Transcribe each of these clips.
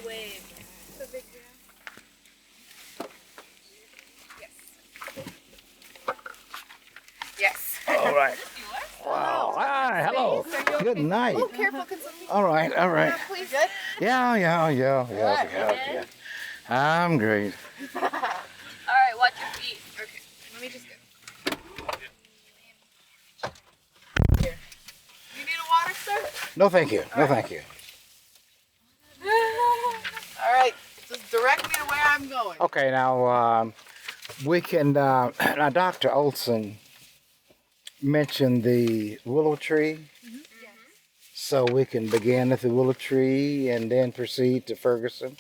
the wave. It's a big deal. Yes. All right. You Wow. Hi. Hello. Are you okay? Good night. Oh, careful. Can somebody All right. All right. please? Good? Yeah. I'm great. All right, watch your feet. Okay. Let me just go. Here. You need a water, sir? No, thank you. No, thank you. All right. Just direct me to where I'm going. Okay. Now we can. Now, Dr. Olson mentioned the willow tree. So we can begin at the willow tree and then proceed to Ferguson,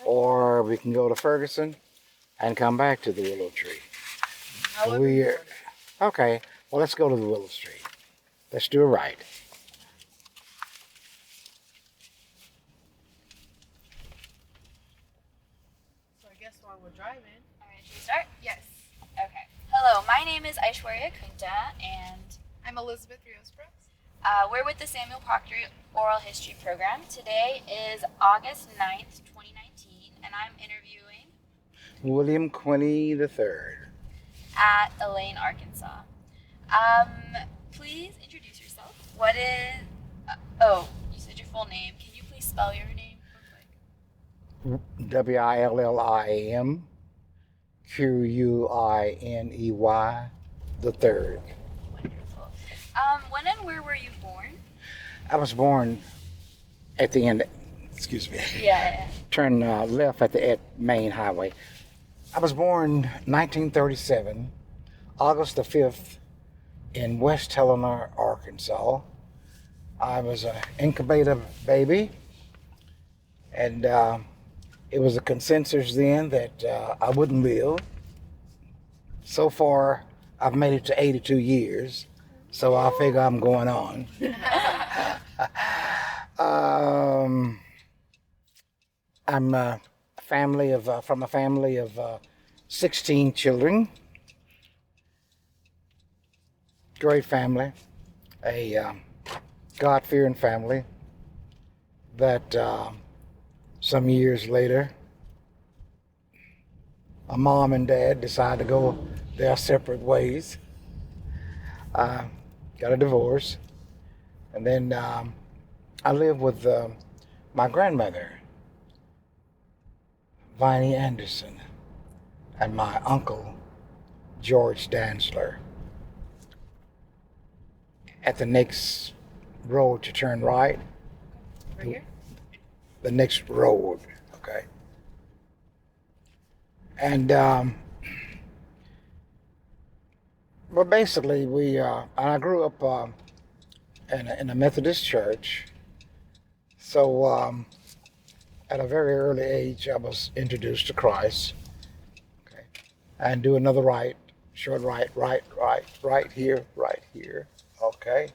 or we can go to Ferguson and come back to the willow tree. However you want it. Okay, well, let's go to the willow tree. Let's do it right. So I guess while we're driving. All right, should we start? Yes. Okay. Hello, my name is Aishwarya Kunta, and I'm Elizabeth Rios-Brooks. we're with the Samuel Proctor Oral History Program. Today is August 9th, 2019, and I'm interviewing William Quiney III. at Elaine, Arkansas. Please introduce yourself. What is... you said your full name. Can you please spell your name real quick? William Quiney the third. Wonderful. When and where were you born? I was born at the end. Excuse me. Yeah. Turn left at Main Highway. I was born 1937, August the 5th, in West Helena, Arkansas. I was an incubator baby, and it was a consensus then that I wouldn't live. So far, I've made it to 82 years, so I figure I'm going on. I'm from a family of 16 children. Great family, a God-fearing family that some years later, my mom and dad decided to go their separate ways. Got a divorce, and then I lived with my grandmother, Viney Anderson, and my uncle, George Dantzler. At the next road to turn right. Right here? The next road, okay? And, well, basically, I grew up in a Methodist church. So, at a very early age, I was introduced to Christ. Okay? And do another right, short right here, okay?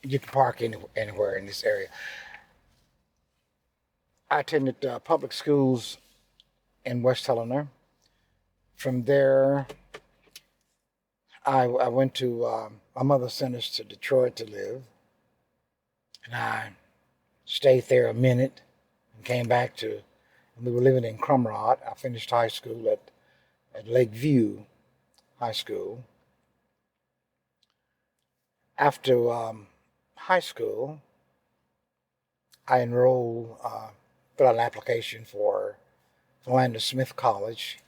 You can park anywhere in this area. I attended public schools in West Helena. From there, I went to, my mother sent us to Detroit to live. And I stayed there a minute and came back to, we were living in Crumrod. I finished high school at Lakeview High School. After high school, I enrolled, put out an application for Philander Smith College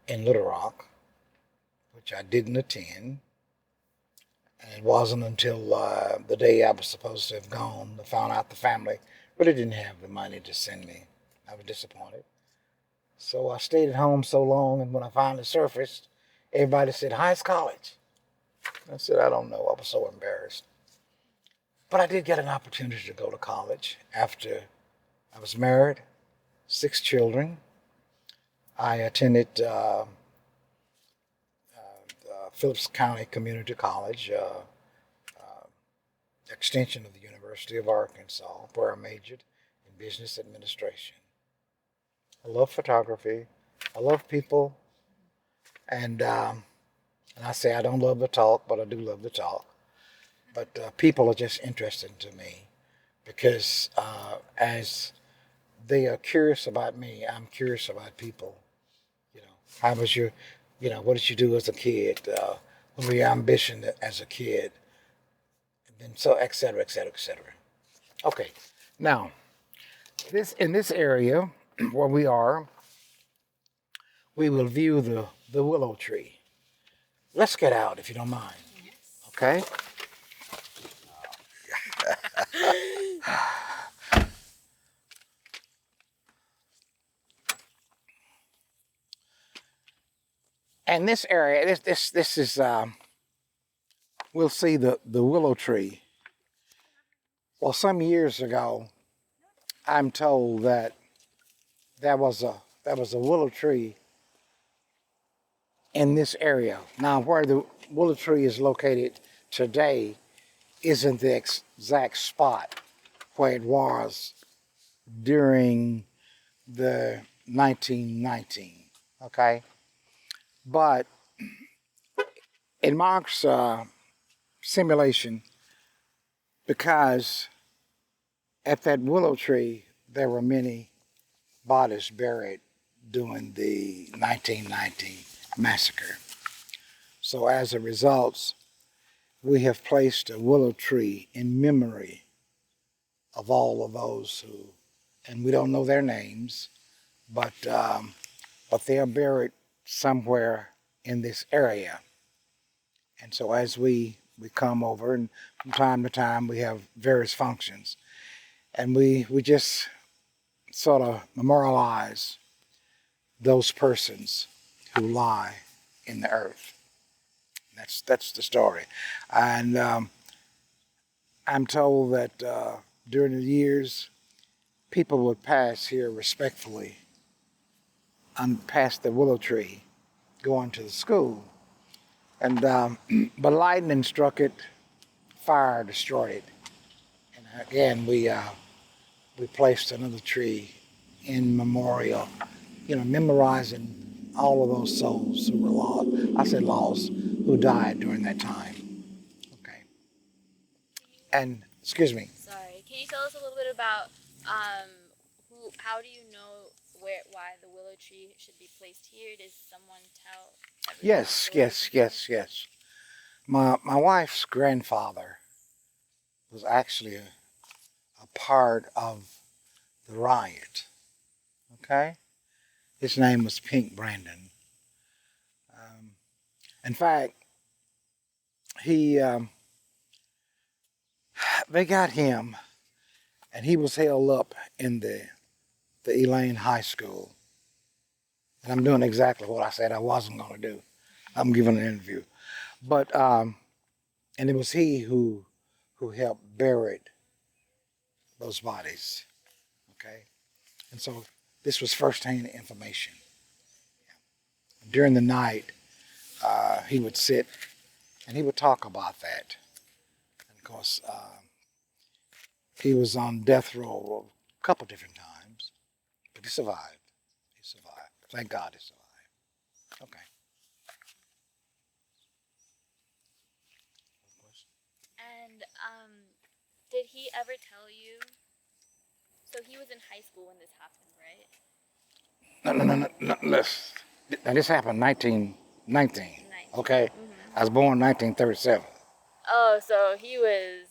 in Little Rock, which I didn't attend. And it wasn't until the day I was supposed to have gone, I found out the family really didn't have the money to send me. I was disappointed. So I stayed at home so long, and when I finally surfaced, everybody said, "Highest college?" I said, "I don't know." I was so embarrassed. But I did get an opportunity to go to college after I was married, 6 children. I attended Phillips County Community College, extension of the University of Arkansas, where I majored in business administration. I love photography. I love people. And I say I don't love the talk, but I do love the talk. but people are just interesting to me because as they are curious about me, I'm curious about people. You know, how was your, what did you do as a kid? What were your ambition as a kid? And then so et cetera, et cetera, et cetera. Okay, now in this area where we are, we will view the willow tree. Let's get out if you don't mind. Okay. And this area, this is we'll see the willow tree. Well, some years ago, I'm told that there was a willow tree in this area. Now, where the willow tree is located today isn't the exact spot where it was during the 1919. Okay, but it marks simulation because at that willow tree there were many bodies buried during the 1919 massacre. So as a result, we have placed a willow tree in memory of all of those who, and we don't know their names, but they are buried somewhere in this area. And so as we come over, and from time to time we have various functions, and we just sort of memorialize those persons who lie in the earth. That's the story. And I'm told that during the years, people would pass here respectfully and past the willow tree going to the school. And but lightning struck it, fire destroyed it. And again, we placed another tree in memorial, memorizing all of those souls who were lost. I said lost, who died during that time. Okay. And excuse me. Sorry. Can you tell us a little bit about how do you know why the willow tree should be placed here? Does someone tell everyone? Yes. My wife's grandfather was actually a part of the riot. Okay? His name was Pink Brandon. In fact, they got him, and he was held up in the Elaine High School. And I'm doing exactly what I said I wasn't going to do. I'm giving an interview. But, and it was he who helped bury those bodies. Okay? And so this was firsthand information. During the night, he would sit and he would talk about that. And of course, he was on death row a couple different times, but he survived. He survived. Thank God he survived. Okay. And did he ever tell you? So he was in high school when this happened, right? No. Now this happened 1919. Okay. Mm-hmm. I was born in 1937. Oh, so he was.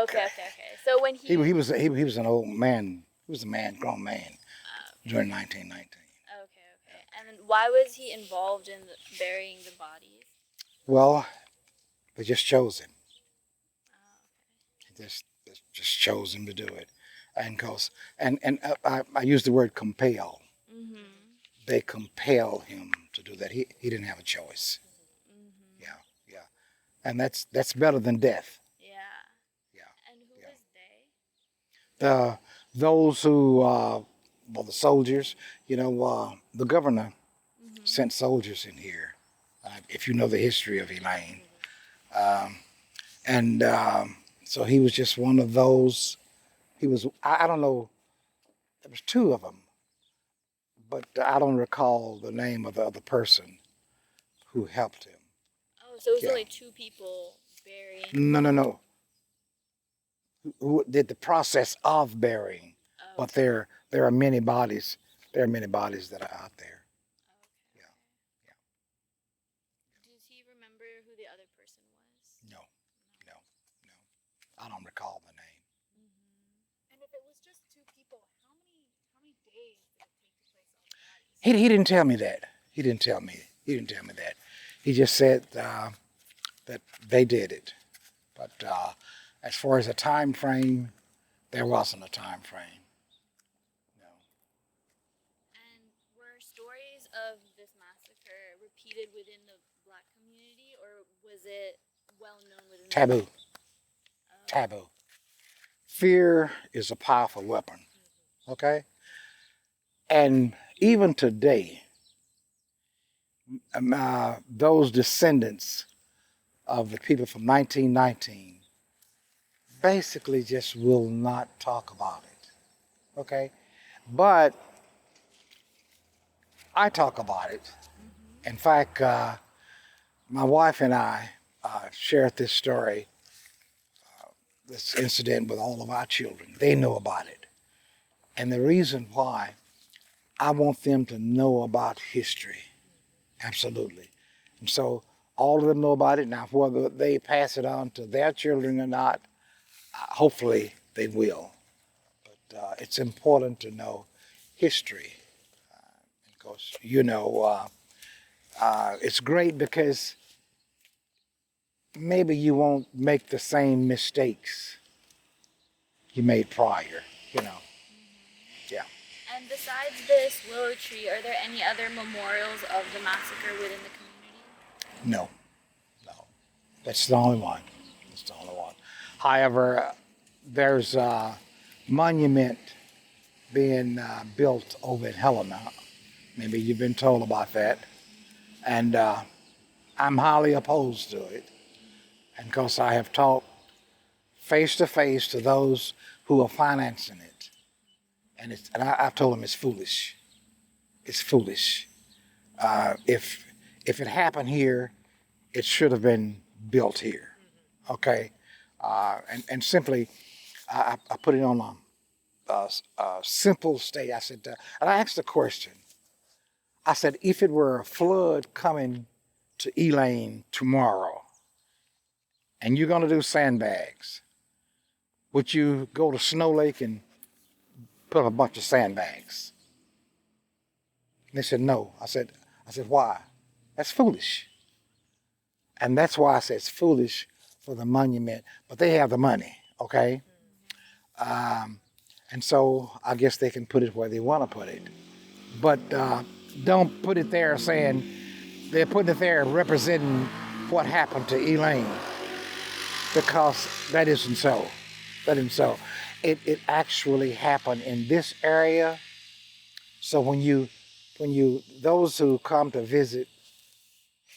Okay. So when he was an old man. He was a grown man during 1919. Okay. And then why was he involved in burying the bodies? Well, they just chose him. Oh, They just chose him to do it, and I use the word compel. Mm-hmm. They compel him to do that. He didn't have a choice. Mm-hmm. Yeah. And that's better than death. Yeah. And who was they? Those who, the soldiers, the governor sent soldiers in here, if you know the history of Elaine. So he was just one of those. I don't know, there was two of them, but I don't recall the name of the other person who helped him. Oh, so it was only two people buried. No. who did the process of burying. Oh, But there are many bodies. There are many bodies that are out there. okay. Yeah. Yeah. Does he remember who the other person was? No. No. No. I don't recall the name. And if it was just two people, how many days did it take to place all the bodies? He didn't tell me that. He didn't tell me. He didn't tell me that. He just said that they did it. But as far as a time frame, there wasn't a time frame. No. And were stories of this massacre repeated within the black community, or was it well known within Taboo. Taboo. Fear is a powerful weapon. Okay? And even today, those descendants of the people from 1919 basically just will not talk about it. Okay? But I talk about it. In fact, my wife and I shared this story, this incident with all of our children. They know about it. And the reason why, I want them to know about history. Absolutely. And so all of them know about it. Now, whether they pass it on to their children or not, hopefully they will. But it's important to know history. Because, it's great because maybe you won't make the same mistakes you made prior, Yeah. And besides this willow tree, are there any other memorials of the massacre within the community? No. That's the only one. That's the only one. However, there's a monument being built over in Helena. Maybe you've been told about that. And I'm highly opposed to it. And because I have talked face to face to those who are financing it. And I've told them it's foolish. It's foolish. If it happened here, it should have been built here. Okay? And simply, I put it on a simple state. I said, and I asked a question. I said, if it were a flood coming to Elaine tomorrow, and you're going to do sandbags, would you go to Snow Lake and put a bunch of sandbags? And they said, no. I said, why? That's foolish. And that's why I said it's foolish for the monument, but they have the money, okay? And so I guess they can put it where they want to put it. But don't put it there saying they're putting it there representing what happened to Elaine, because that isn't so. That isn't so. It actually happened in this area. So when those who come to visit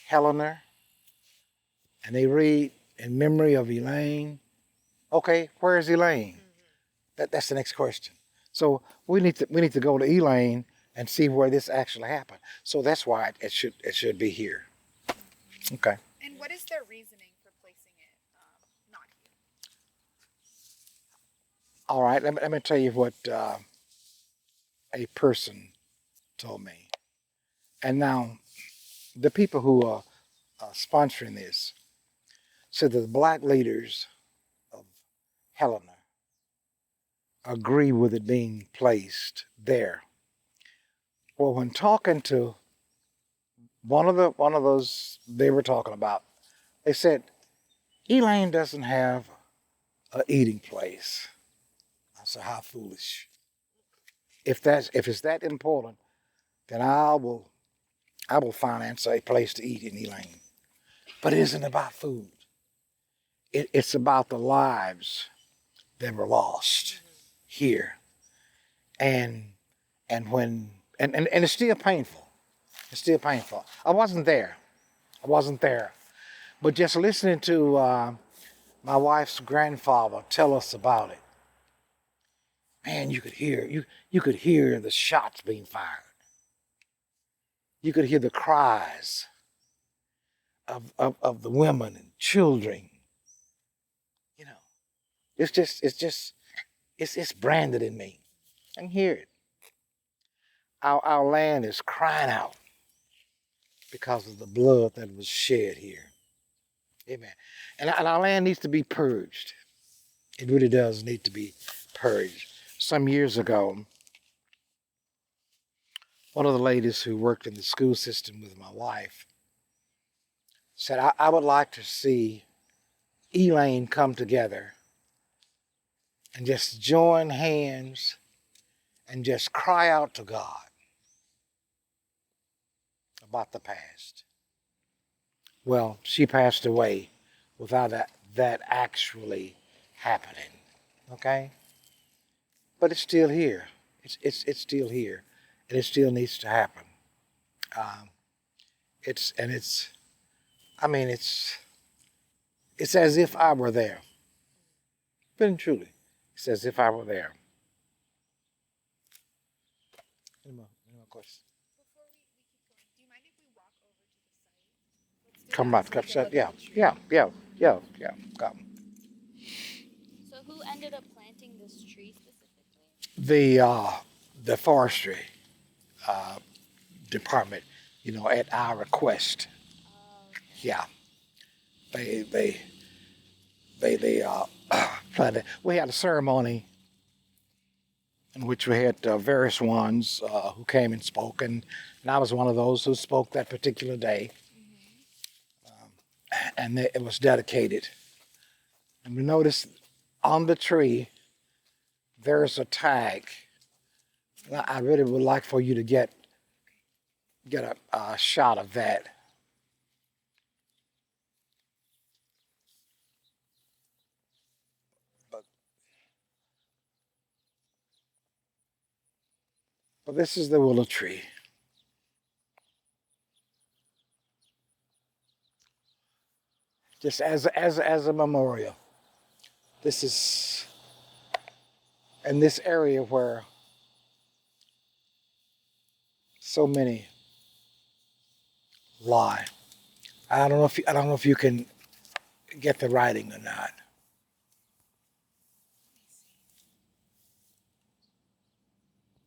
Helena and they read in memory of Elaine, okay, where is Elaine? That's the next question. So we need to go to Elaine and see where this actually happened. So that's why it should be here. Okay. And what is their reasoning for placing it not here? All right. Let me tell you what a person told me. And now, the people who are sponsoring this said that the black leaders of Helena agree with it being placed there. Well, when talking to one of those they were talking about, they said Elaine doesn't have an eating place. I said, how foolish! If it's that important, then I will finance a place to eat in Elaine. But it isn't about food. It's about the lives that were lost here, and it's still painful. It's still painful. I wasn't there, but just listening to my wife's grandfather tell us about it, man, you could hear the shots being fired. You could hear the cries of the women and children, It's branded in me. I can hear it. Our land is crying out because of the blood that was shed here. Amen. And our land needs to be purged. It really does need to be purged. Some years ago, one of the ladies who worked in the school system with my wife said, I would like to see Elaine come together and just join hands and just cry out to God about the past. Well, she passed away without that actually happening. Okay? But it's still here. It's still here. And it still needs to happen. Um, it's I mean it's as if I were there. Really and truly. It's as if I were there. Any more questions? Before we keep going, do you mind if we walk over to the site? Let's do Come that on, so we come, can look yeah, at the tree. come. So who ended up planting this tree specifically? The forestry department, at our request. Oh, okay. Yeah, they planted. We had a ceremony in which we had various ones who came and spoke, and I was one of those who spoke that particular day, and it was dedicated. And we noticed on the tree there's a tag. I really would like for you to get a shot of that. But this is the willow tree. Just as a memorial. This is in this area where so many lie. I don't know if you can get the writing or not.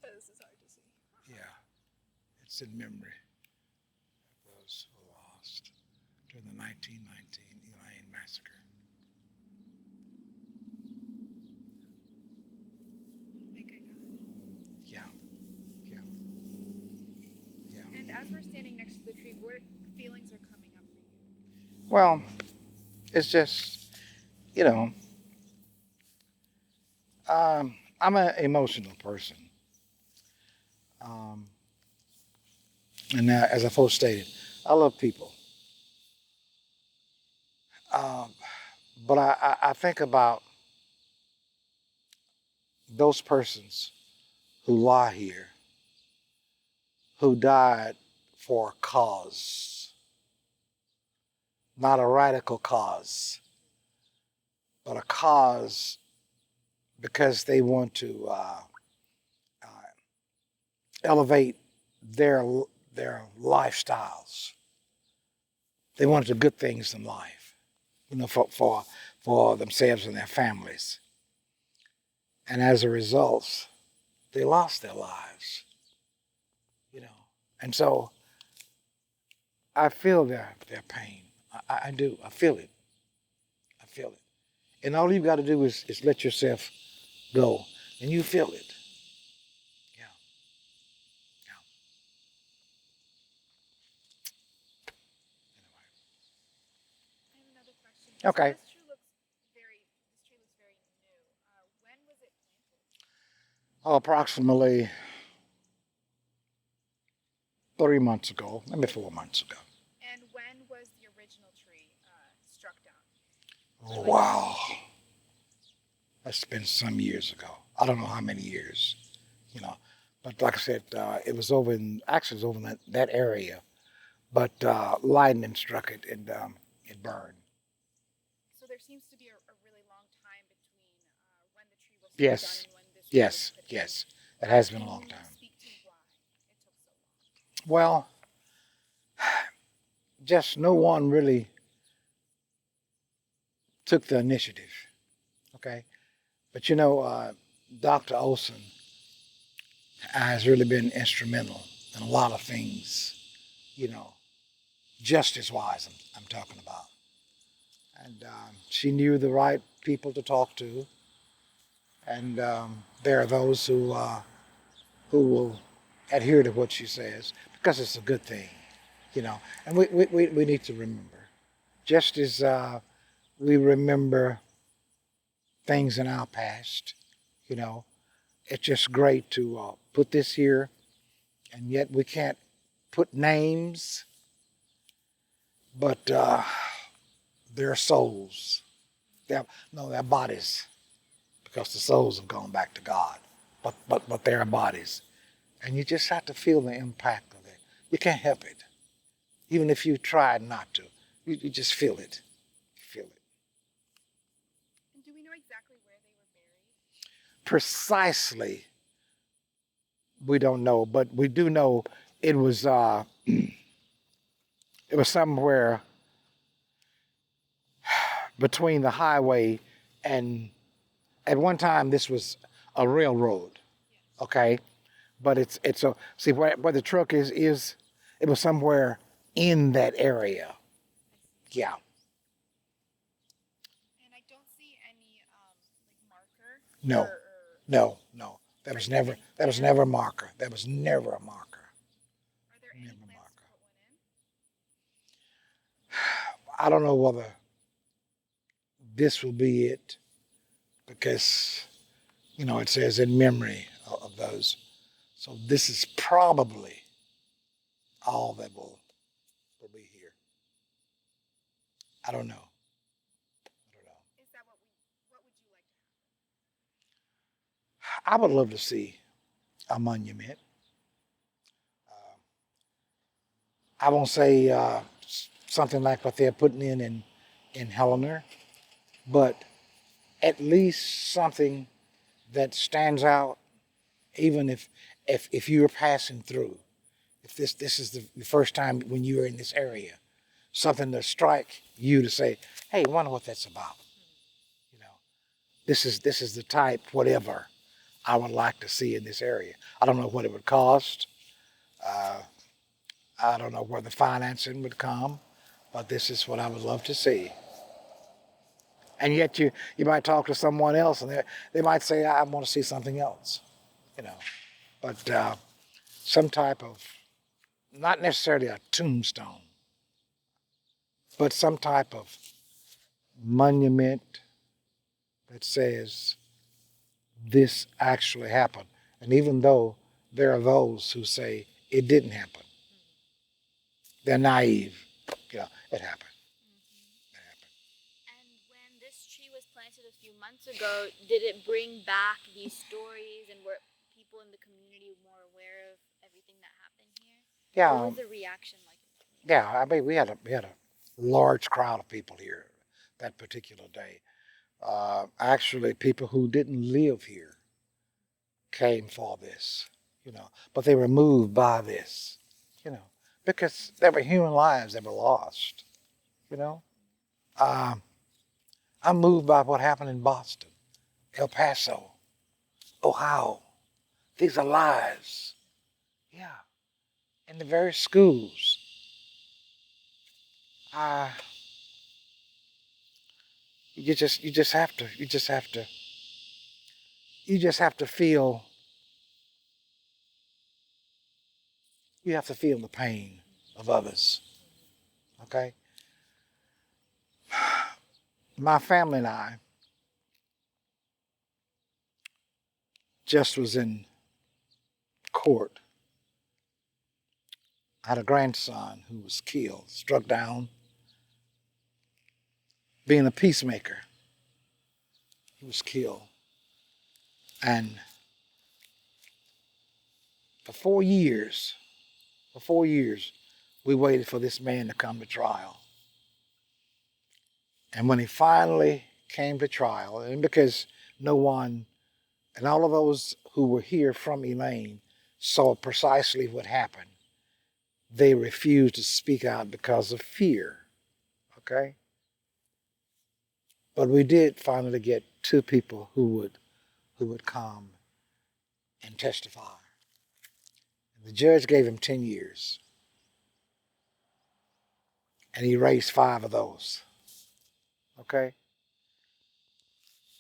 This is hard to see. Yeah, it's in memory. It was lost during the 1919 Elaine massacre. I think I got it. Yeah, yeah, yeah. And as we're standing next to the tree, what feelings are coming up for you? Well, it's just, you know, I'm an emotional person. Um, and as I first stated, I love people. Um, but I think about those persons who lie here, who died for a cause, not a radical cause, but a cause because they want to uh, elevate their their lifestyles. They wanted the good things in life, for themselves and their families. And as a result, they lost their lives. And so I feel their pain. I do. I feel it. I feel it. And all you've got to do is let yourself go, and you feel it. Yeah. I have another question. Yeah. Okay. So this tree looks very new. When was it planted? Oh, approximately 3 months ago, maybe 4 months ago. And when was the original tree struck down? Oh, wow. That's been some years ago. I don't know how many years. But like I said, it was actually it was over in that area. But lightning struck it and it burned. So there seems to be a really long time between when the tree was struck Yes. down and when this tree was put in. Yes. It has been a long Can you time. speak to why it took so long? Well, just no one really took the initiative. Okay. But you know, Dr. Olson has really been instrumental in a lot of things, you know, justice wise, I'm talking about. And she knew the right people to talk to. And there are those who will adhere to what she says because it's a good thing, you know. And we need to remember, just as we remember things in our past, you know, it's just great to put this here, and yet we can't put names, but their souls, their bodies, because the souls have gone back to God, but their bodies, and you just have to feel the impact of it. You can't help it, even if you tried not to. You just feel it. You feel it. And do we know exactly where they were buried? Precisely, we don't know, but we do know it was it was somewhere between the highway and, at one time, this was a railroad. Okay, but it's a, see where the truck is it was somewhere in that area. Yeah. And I don't see any like marker. No. Or No. That was never a marker. That was never a marker. are there any Never a plans marker. to put one in? I don't know whether this will be it, because you know it says in memory of those. So this is probably all that will be here. I don't know. I don't know. Is that what would you like to have? I would love to see a monument. I won't say something like what they're putting in Helena, but at least something that stands out, even if you were passing through. If this is the first time when you were in this area, something to strike you to say, "Hey, I wonder what that's about." You know, this is the type whatever I would like to see in this area. I don't know what it would cost. Uh, I don't know where the financing would come, but this is what I would love to see. And yet you might talk to someone else and they might say, I want to see something else, you know. But some type of, not necessarily a tombstone, but some type of monument that says this actually happened. And even though there are those who say it didn't happen, they're naive. You know, it happened. It happened. And when this tree was planted a few months ago, did it bring back these stories, and were people in the community more aware of everything that happened here? Yeah, What was the reaction like in the community? yeah. I mean, we had a large crowd of people here that particular day. Actually, people who didn't live here came for this, you know, but they were moved by this, you know, because there were human lives that were lost, you know. Um, I'm moved by what happened in Boston, El Paso, Ohio. These are lives, yeah, in the very schools. Uh, you just have to feel. You have to feel the pain of others. Okay. My family and I just was in court. I had a grandson who was killed, struck down, being a peacemaker. He was killed. And for 4 years, we waited for this man to come to trial. And when he finally came to trial, and because no one, and all of those who were here from Elaine saw precisely what happened, they refused to speak out because of fear. Okay? But we did finally get two people who would who would come and testify. The judge gave him 10 years. And he raised 5 of those. Okay?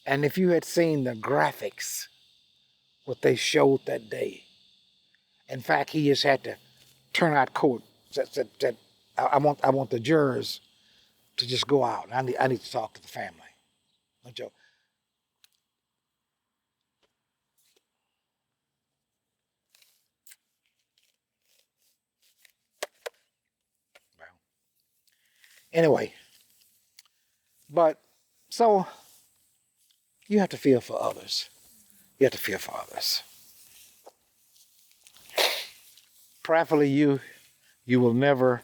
And if you had seen the graphics, what they showed that day, in fact, he just had to turn out court. Said, I want the jurors to just go out. I need to talk to the family. No joke. Well, anyway, but so you have to feel for others. You have to feel for others. Prayerfully, you will never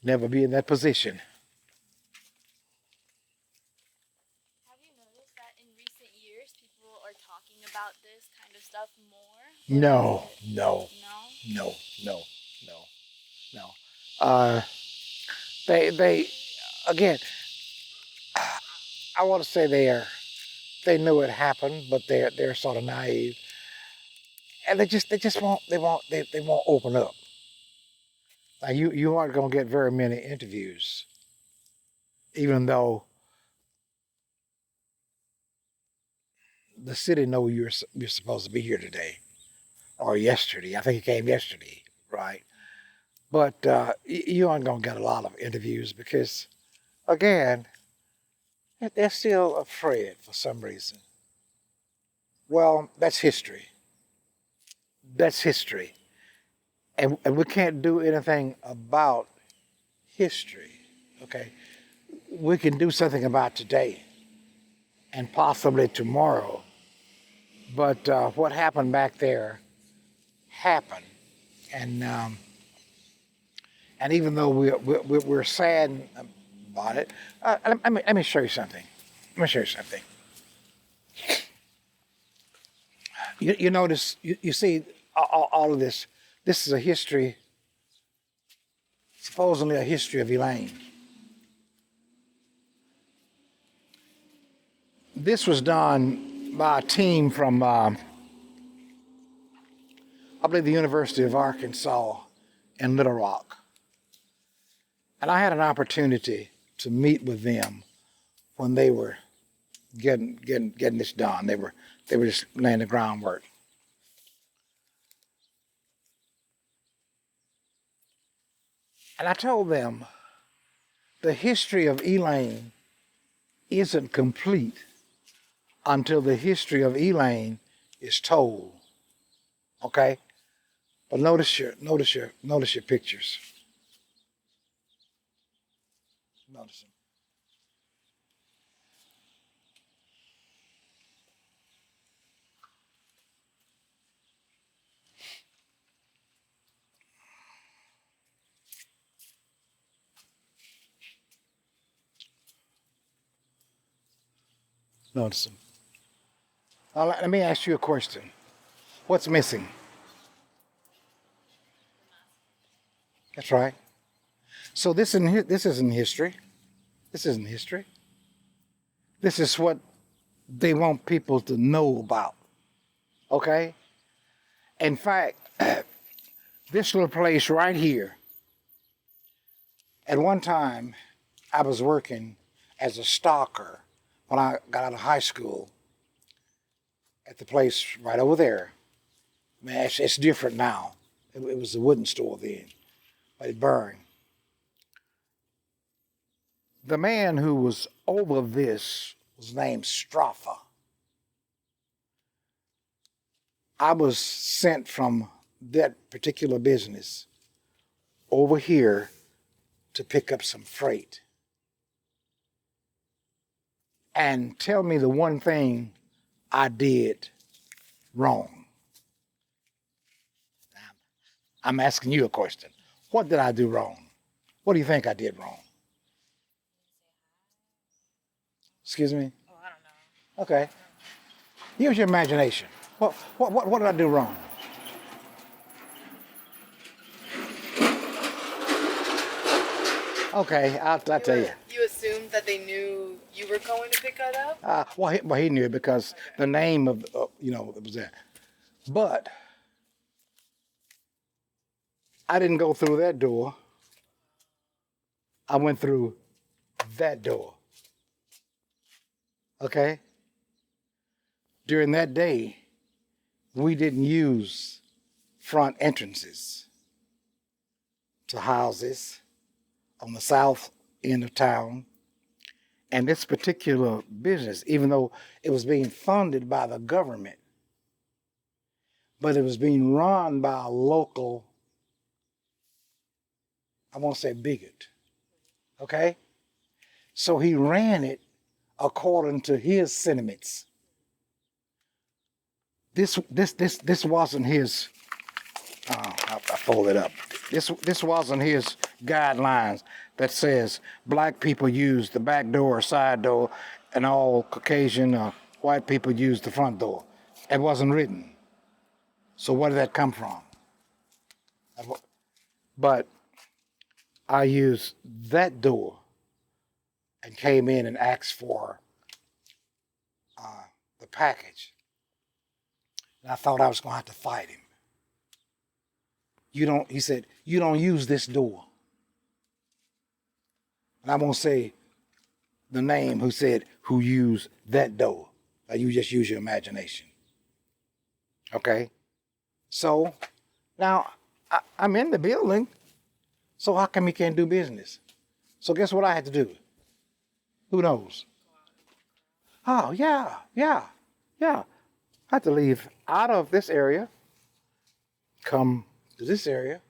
be in that position. Have you noticed that in recent years people are talking about this kind of stuff more? No. No? They again, I want to say they know it happened, but they're sort of naive, and they won't open up. Now you aren't going to get very many interviews, even though the city know you're supposed to be here today or yesterday. I think you came yesterday, right? But you aren't going to get a lot of interviews because, again, they're still afraid for some reason. Well, that's history. That's history. And we can't do anything about history, okay? We can do something about today and possibly tomorrow. But what happened back there happened. And even though we're sad about it, let me show you something. You notice, you see all of this. This is a history, supposedly a history of Elaine. This was done by a team from, I believe, the University of Arkansas in Little Rock. And I had an opportunity to meet with them when they were getting this done. They were just laying the groundwork. And I told them the history of Elaine isn't complete until the history of Elaine is told. Okay? But notice your pictures. Notice them. Notice them. Now, let me ask you a question. What's missing? That's right. So this isn't history. This isn't history. This is what they want people to know about. Okay? In fact, this little place right here, at one time, I was working as a stalker when I got out of high school at the place right over there. Man, it's different now. It was a wooden store then, but it burned. The man who was over this was named Straffa. I was sent from that particular business over here to pick up some freight. And tell me the one thing I did wrong. I'm asking you a question. What did I do wrong? What do you think I did wrong? Excuse me? Oh, I don't know. Okay. Use your imagination. What did I do wrong? Okay, I'll tell you. You assumed that they knew you were going to pick it up? Well, he knew it because the name of it was there. But I didn't go through that door. I went through that door. Okay? During that day, we didn't use front entrances to houses on the south end of town. And this particular business, even though it was being funded by the government, but it was being run by a local, I won't say bigot, okay? So he ran it according to his sentiments. This wasn't his, I fold it up. This wasn't his guidelines that says black people use the back door or side door and all Caucasian or white people use the front door. It wasn't written. So where did that come from? But I used that door and came in and asked for the package. And I thought I was going to have to fight him. He said, you don't use this door. And I won't say the name who used that door. You just use your imagination. Okay? So, now, I'm in the building, so how come he can't do business? So guess what I had to do? Who knows? Oh, yeah. I had to leave out of this area, come to this area,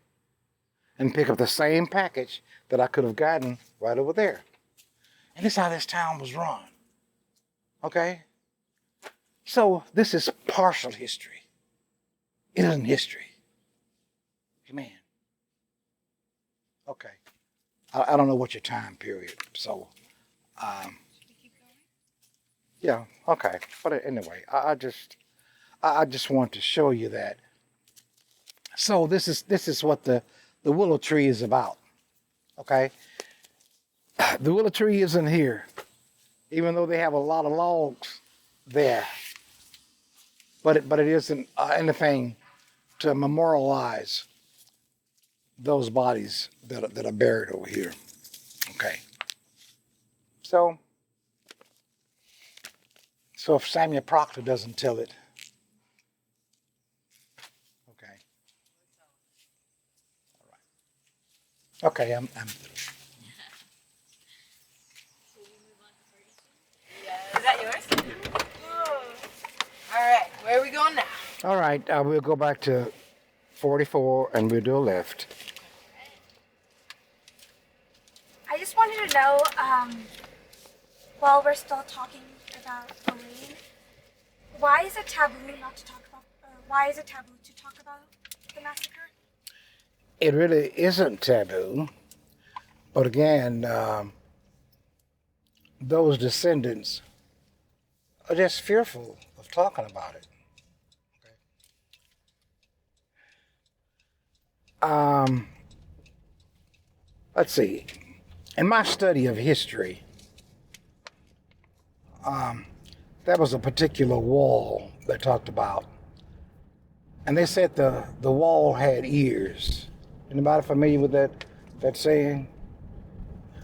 and pick up the same package that I could have gotten right over there. And this is how this town was run. Okay? So this is partial history. It isn't history. Amen. Okay. I don't know what your time period, so yeah, okay. But anyway, I just want to show you that. So this is what the willow tree is about. Okay? The willow tree isn't here, even though they have a lot of logs there. But it isn't anything to memorialize those bodies that are buried over here. Okay. So if Samuel Proctor doesn't tell it, okay. All right. Okay, I'm through. Yeah, is that yours? All right, where are we going now? All right, we'll go back to 44 and we'll do a left. I just wanted to know, while we're still talking about Elaine, why is it taboo not to talk about, why is it taboo to talk about the massacre? It really isn't taboo, but again, those descendants are just fearful of talking about it. Okay. Let's see. In my study of history, there was a particular wall they talked about, and they said the wall had ears. Anybody familiar with that saying?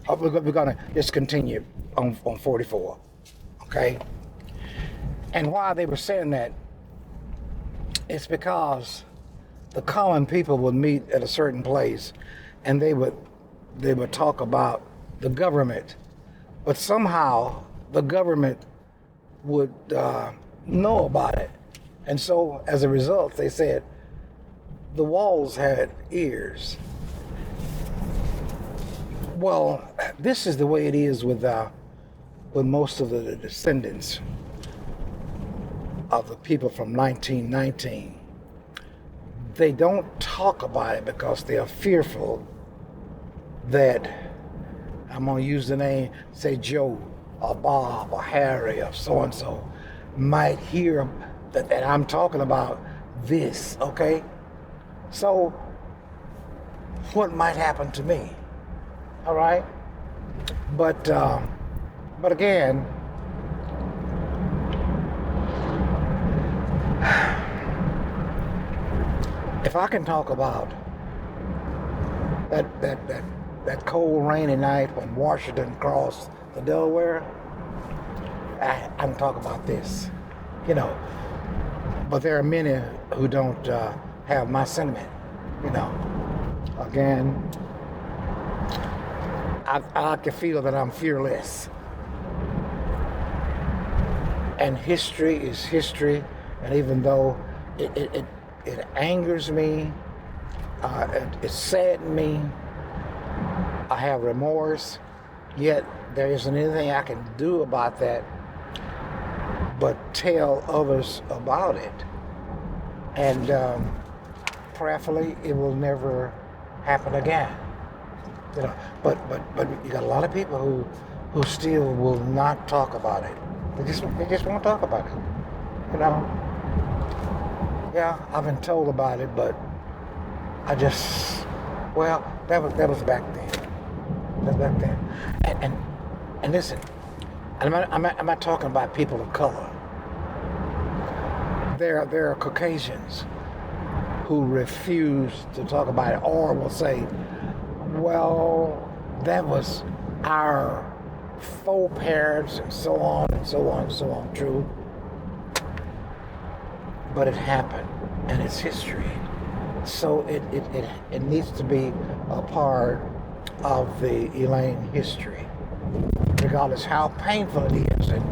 Oh, we're gonna just continue on 44, okay? And why they were saying that, it's because the common people would meet at a certain place, and they would talk about the government, but somehow the government would know about it. And so as a result, they said the walls had ears. Well, this is the way it is with most of the descendants of the people from 1919. They don't talk about it because they are fearful that, I'm going to use the name, say Joe or Bob or Harry or so-and-so might hear that I'm talking about this, okay? So what might happen to me? All right? But again, if I can talk about that cold, rainy night when Washington crossed the Delaware, I can talk about this, you know. But there are many who don't have my sentiment, you know. Again, I like to feel that I'm fearless. And history is history, and even though it angers me, it saddens me, I have remorse, yet there isn't anything I can do about that but tell others about it. And prayerfully, it will never happen again. You know, but you got a lot of people who still will not talk about it. They just won't talk about it. You know. Yeah, I've been told about it, but I just, well, that was back then. That's back then. And listen, I'm not talking about people of color. There are Caucasians who refuse to talk about it, or will say, well, that was our foreparents and so on and so on and so on. True. But it happened, and it's history. So it needs to be a part of the Elaine history, regardless how painful it is. And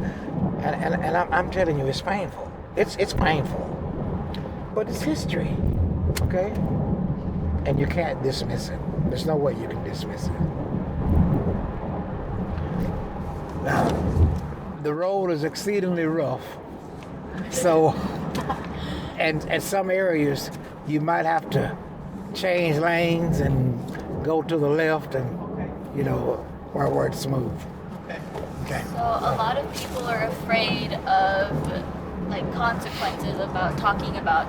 I'm telling you, it's painful. It's painful, but it's history, okay? And you can't dismiss it. There's no way you can dismiss it. Now, the road is exceedingly rough, so, and at some areas, you might have to change lanes and go to the left and, you know, where it's smooth. Okay. So a lot of people are afraid of like consequences about talking about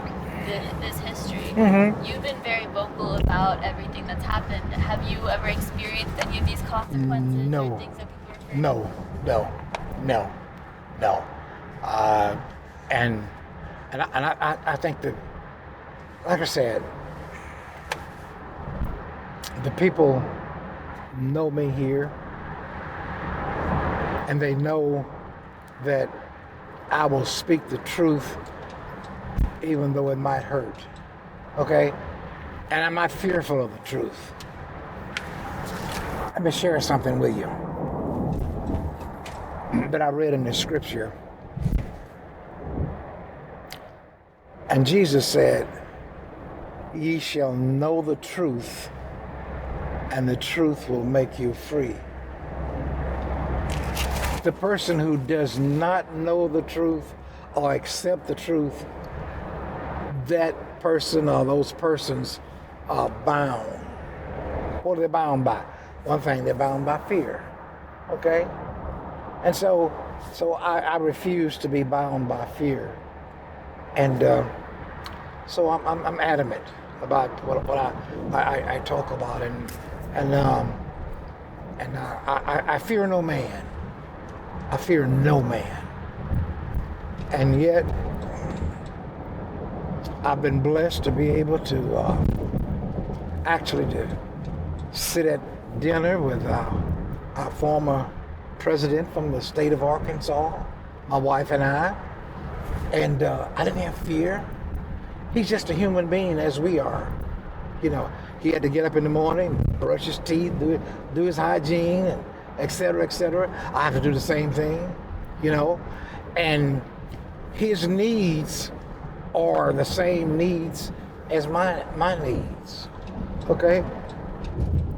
this history. Mm-hmm. You've been very vocal about everything that's happened. Have you ever experienced any of these consequences No. or things that people are afraid of? No. And I think that, like I said, the people know me here, and they know that I will speak the truth even though it might hurt, okay? And I'm not fearful of the truth. Let me share something with you that I read in the scripture. And Jesus said, ye shall know the truth, and the truth will make you free. The person who does not know the truth or accept the truth, that person or those persons are bound. What are they bound by? One thing, they're bound by fear. Okay? And so I refuse to be bound by fear. And so I'm adamant about what I talk about, and I fear no man. I fear no man. And yet, I've been blessed to be able to actually to sit at dinner with our former president from the state of Arkansas, my wife and I. And I didn't have fear. He's just a human being as we are. You know, he had to get up in the morning, brush his teeth, do his hygiene, and et cetera, et cetera. I have to do the same thing, you know. And his needs are the same needs as my needs, okay?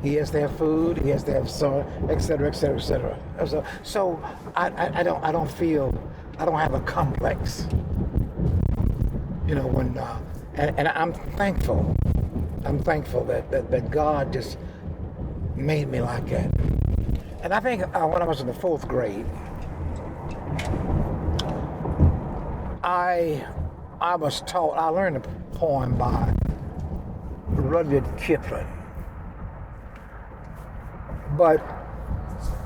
He has to have food, he has to have so, et cetera, et cetera, et cetera. So I don't feel, I don't have a complex, you know, when, and I'm thankful that God just made me like that. And I think when I was in the 4th grade, I was taught, I learned a poem by Rudyard Kipling. But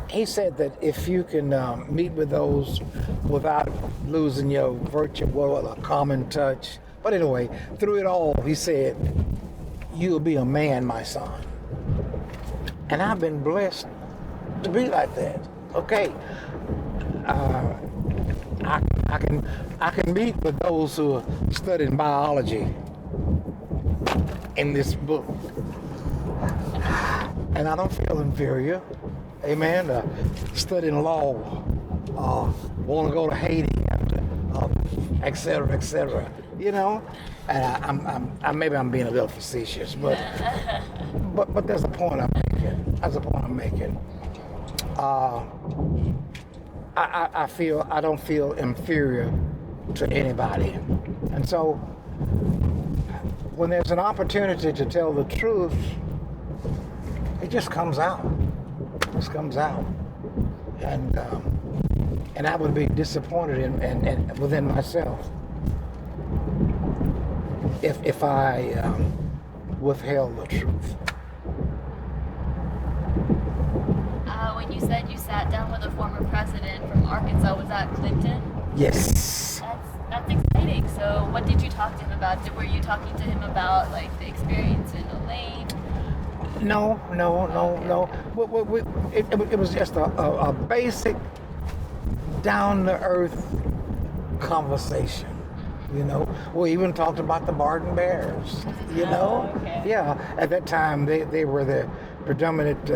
he said that if you can meet with those without losing your virtue, well, a common touch, But anyway, through it all, he said, "You'll be a man, my son." And I've been blessed to be like that. Okay, I can meet with those who are studying biology in this book, and I don't feel inferior. Amen. Studying law, want to go to Haiti, et cetera, et cetera. You know, and maybe I'm being a little facetious, but there's a point I'm making. There's a point I'm making. I don't feel inferior to anybody, and so when there's an opportunity to tell the truth, it just comes out. It just comes out, and I would be disappointed in within myself if I withheld the truth. When you said you sat down with a former president from Arkansas, was that Clinton? Yes. That's exciting. So what did you talk to him about? Were you talking to him about like the experience in Elaine? No. It was just a basic, down-to-earth conversation. You know, we even talked about the Barton Bears. You know, okay. Yeah. At that time, they were the predominant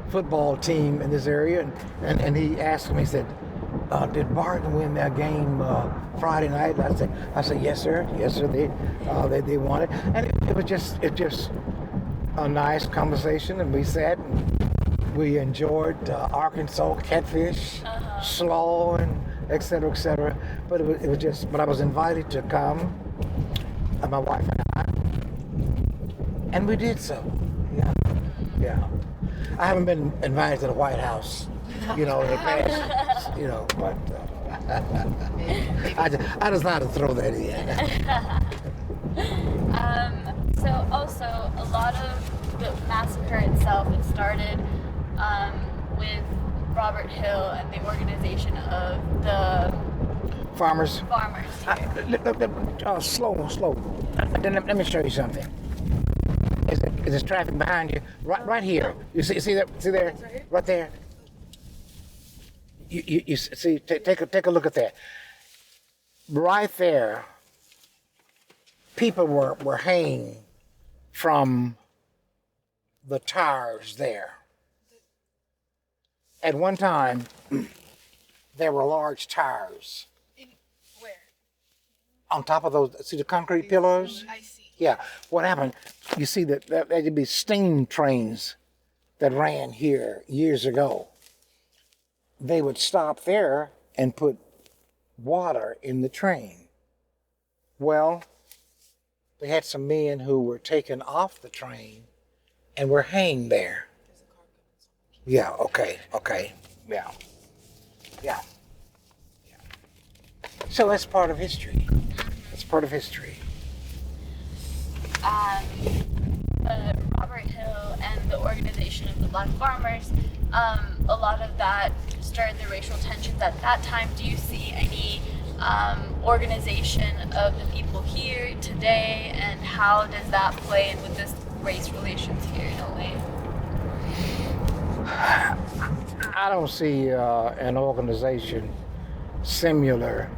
football team in this area, and he asked me. He said, "Did Barton win their game Friday night?" I said, "Yes, sir. Yes, sir. They won it." And it was just a nice conversation, and we sat and we enjoyed Arkansas catfish, slaw, and et cetera, et cetera. But it was just. But I was invited to come, my wife and I, and we did so. Yeah. I haven't been invited to the White House, in the past, but I just had to throw that in. So also, a lot of the massacre itself, it started with Robert Hill and the organization of the Farmers here. Slow. Let me show you something. Is there traffic behind you? Right here. You see that? See there? Right there. You see? Take a look at that. Right there. People were hanging from the tires there. At one time, there were large tires. Where? On top of those. See the concrete pillars? I see. Yeah. What happened? You see that there'd be steam trains that ran here years ago. They would stop there and put water in the train. Well, they had some men who were taken off the train and were hanged there. Yeah. Okay. Yeah. So that's part of history. That's part of history. Robert Hill and the organization of the Black Farmers, a lot of that stirred the racial tensions at that time. Do you see any organization of the people here today, and how does that play in with this race relations here in Elaine? I don't see an organization similar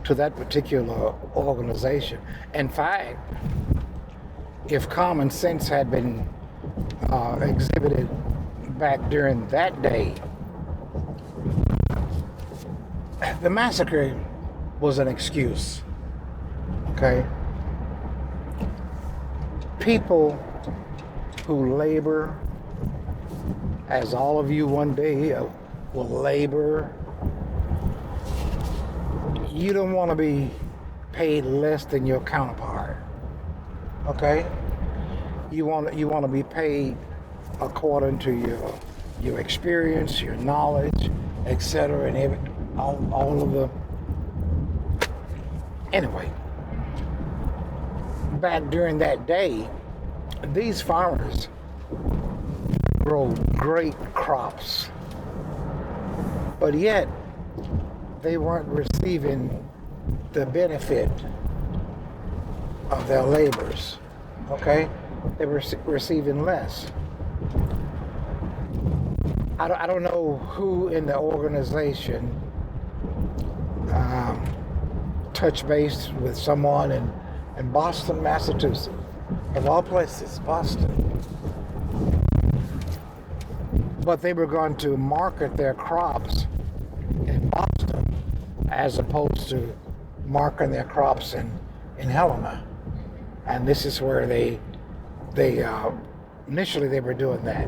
to that particular organization. In fact, if common sense had been exhibited back during that day, the massacre was an excuse. Okay? People who labor, as all of you one day will labor, you don't want to be paid less than your counterpart. Okay? You want to be paid according to your experience, your knowledge, etc., and all of the. Anyway, back during that day, these farmers grow great crops, but yet they weren't receiving the benefit of their labors. Okay, they were receiving less. I don't know who in the organization touched base with someone in Boston, Massachusetts, of all places, Boston. But they were going to market their crops in Boston as opposed to marketing their crops in Helena. And this is where they initially they were doing that.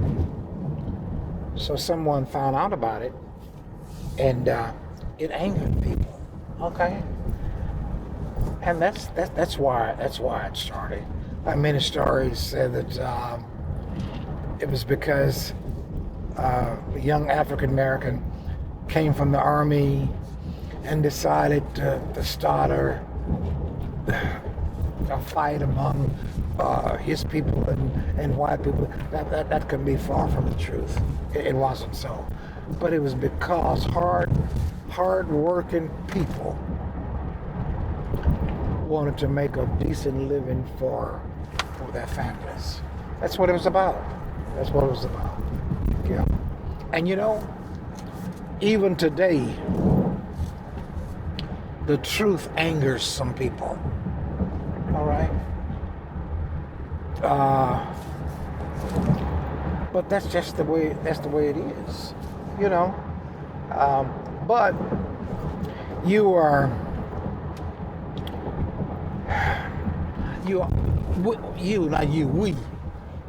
So someone found out about it, and it angered people. Okay, and that's why it started. Many stories said that it was because a young African American came from the army and decided to start a fight among his people and white people. That can be far from the truth. It wasn't so, but it was because hard-working people wanted to make a decent living for their families. That's what it was about. Yeah. And even today, the truth angers some people. All right. But that's just the way it is, but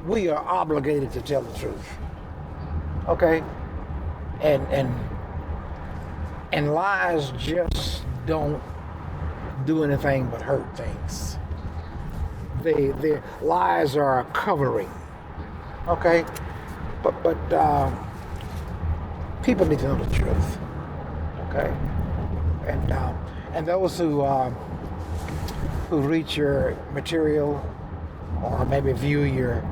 we are obligated to tell the truth. Okay? And lies just don't do anything but hurt things. Their lies are a covering. Okay? But people need to know the truth. Okay? And those who read your material or maybe view your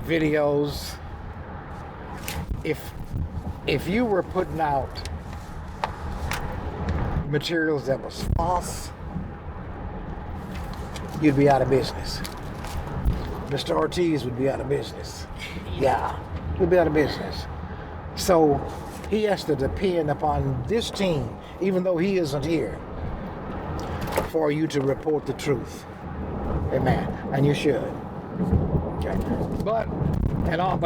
videos, if you were putting out materials that was false, you'd be out of business. Mr. Ortiz would be out of business. Yeah, he'd be out of business. So he has to depend upon this team, even though he isn't here, for you to report the truth. Amen. And you should. Okay. But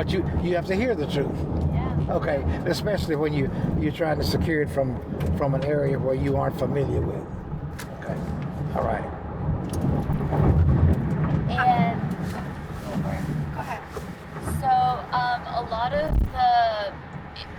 you have to hear the truth. Yeah. Okay. Especially when you're trying to secure it from an area where you aren't familiar with. Okay. All right. And Go ahead. so a lot of the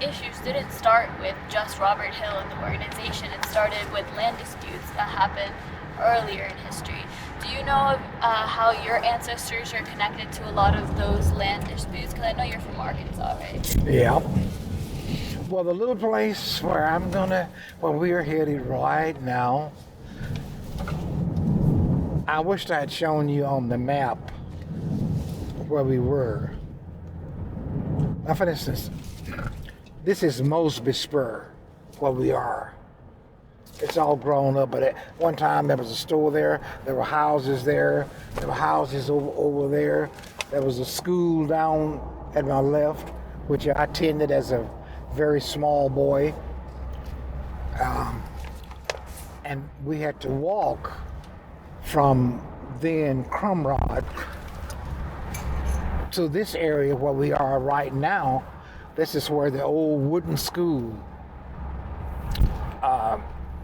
issues didn't start with just Robert Hill and the organization. It started with land disputes that happened earlier in history. Do you know how your ancestors are connected to a lot of those land disputes? Because I know you're from Arkansas, right? Yeah. Well, the little place where we are headed right now, I wished I had shown you on the map where we were. Now, for instance, this is Mosby Spur, where we are. It's all grown up, but at one time there was a store there. There were houses there. There were houses over there. There was a school down at my left, which I attended as a very small boy. And we had to walk from then Crumrod to this area where we are right now. This is where the old wooden school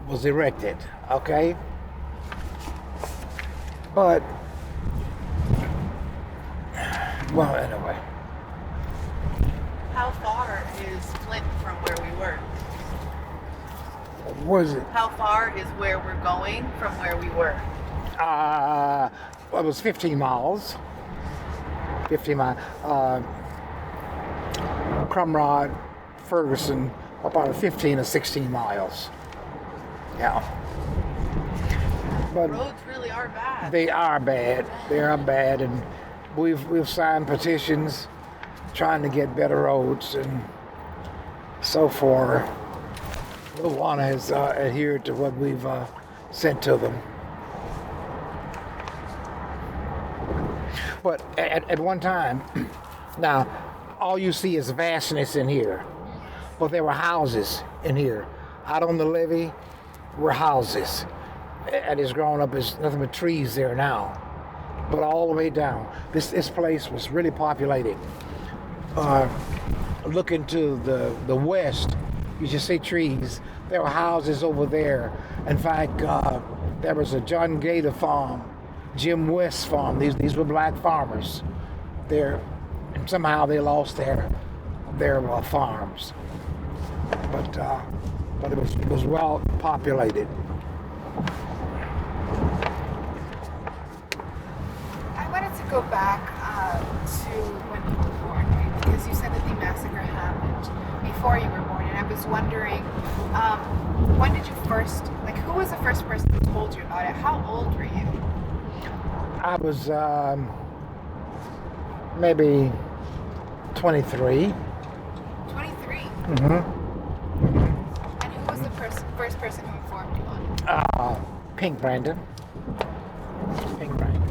was erected, okay? But, well, anyway. How far is Flint from where we were? What is it? How far is where we're going from where we were? Well, it was 15 miles. 15 miles. Crumrod, Ferguson, about 15 or 16 miles. Yeah. But Roads really are bad. they are bad. They are bad, and we've signed petitions trying to get better roads, and so far, no one has adhered to what we've said to them. But at one time, now, all you see is vastness in here. But there were houses in here. Out on the levee were houses. And it's grown up, there's nothing but trees there now. But all the way down, this place was really populated. Looking to the west, you just see trees. There were houses over there. In fact, there was a John Gator farm, Jim West farm. These were black farmers. And somehow they lost their farms. But it was well populated. I wanted to go back to when you were born, right? Because you said that the massacre happened before you were born, and I was wondering, when did you first, like, who was the first person who told you about it? How old were you? I was maybe 23. 23. Mm-hmm. And who was the first person who informed you on it? Pink Brandon. Pink Brandon.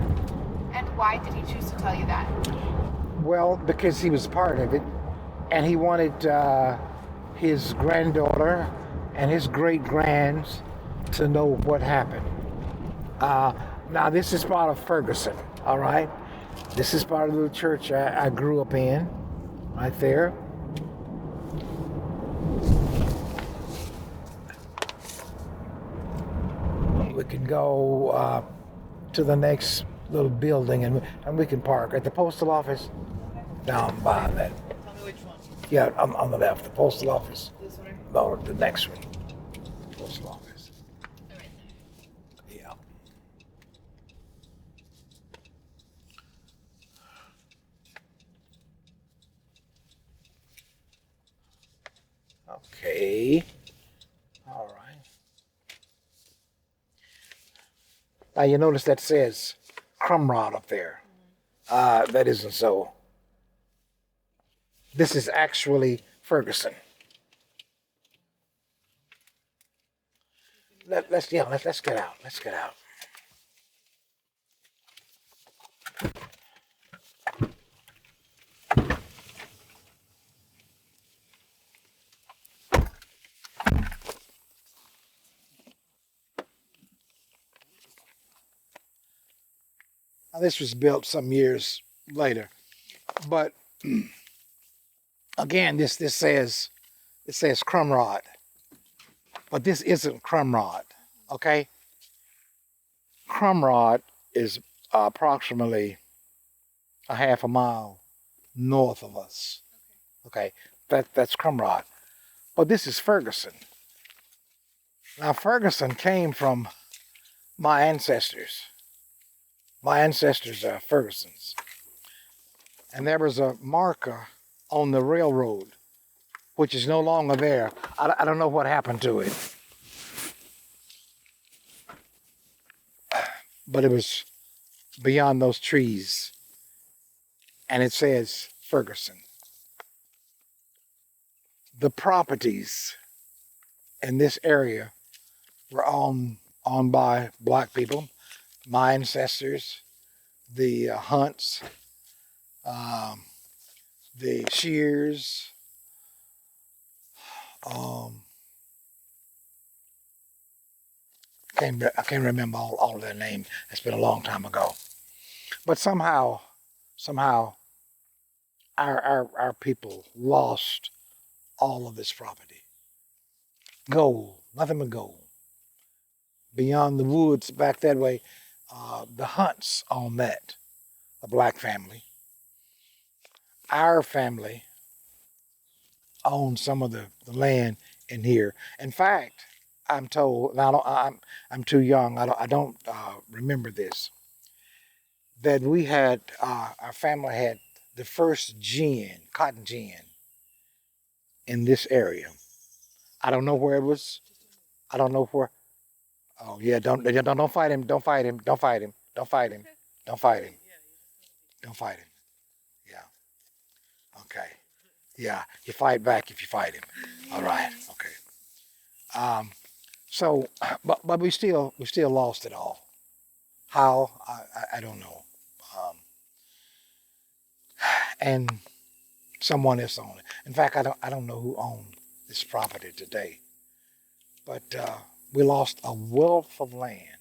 And why did he choose to tell you that? Well, because he was part of it, and he wanted his granddaughter and his great-grands to know what happened. Now, this is part of Ferguson, all right? This is part of the church I grew up in, right there. We can go to the next little building, and we can park at the postal office down by that. Tell me which one. Yeah, on the left, the postal office. This one? No, the next one. Postal office. Yeah. Okay. All right. Now you notice that says Crumrod up there. That isn't so. This is actually Ferguson. Let's get out. Let's get out. Now, this was built some years later, but again, this says Crumrod, but this isn't Crumrod. Okay, Crumrod is approximately a half a mile north of us. Okay, that's Crumrod, but this is Ferguson. Now, Ferguson came from my ancestors. My ancestors are Fergusons. And there was a marker on the railroad, which is no longer there. I don't know what happened to it. But it was beyond those trees. And it says Ferguson. The properties in this area were owned by black people. My ancestors, the Hunts, the Shears, I can't remember all of their names. It's been a long time ago. But somehow, our people lost all of this property. Gold, nothing but gold. Beyond the woods, back that way, the Hunts own that, a black family. Our family owned some of the land in here. In fact, I'm told, now I'm too young, I don't remember this, that we had, our family had the first gin, cotton gin, in this area. I don't know where it was. I don't know where. Oh yeah, don't fight him. Don't fight him. Don't fight him. Don't fight him. Don't fight him. Don't fight him. Yeah. Okay. Yeah, you fight back if you fight him. All right. Okay. So, but we still lost it all. How? I don't know. and someone else owned it. In fact, I don't know who owned this property today, but we lost a wealth of land,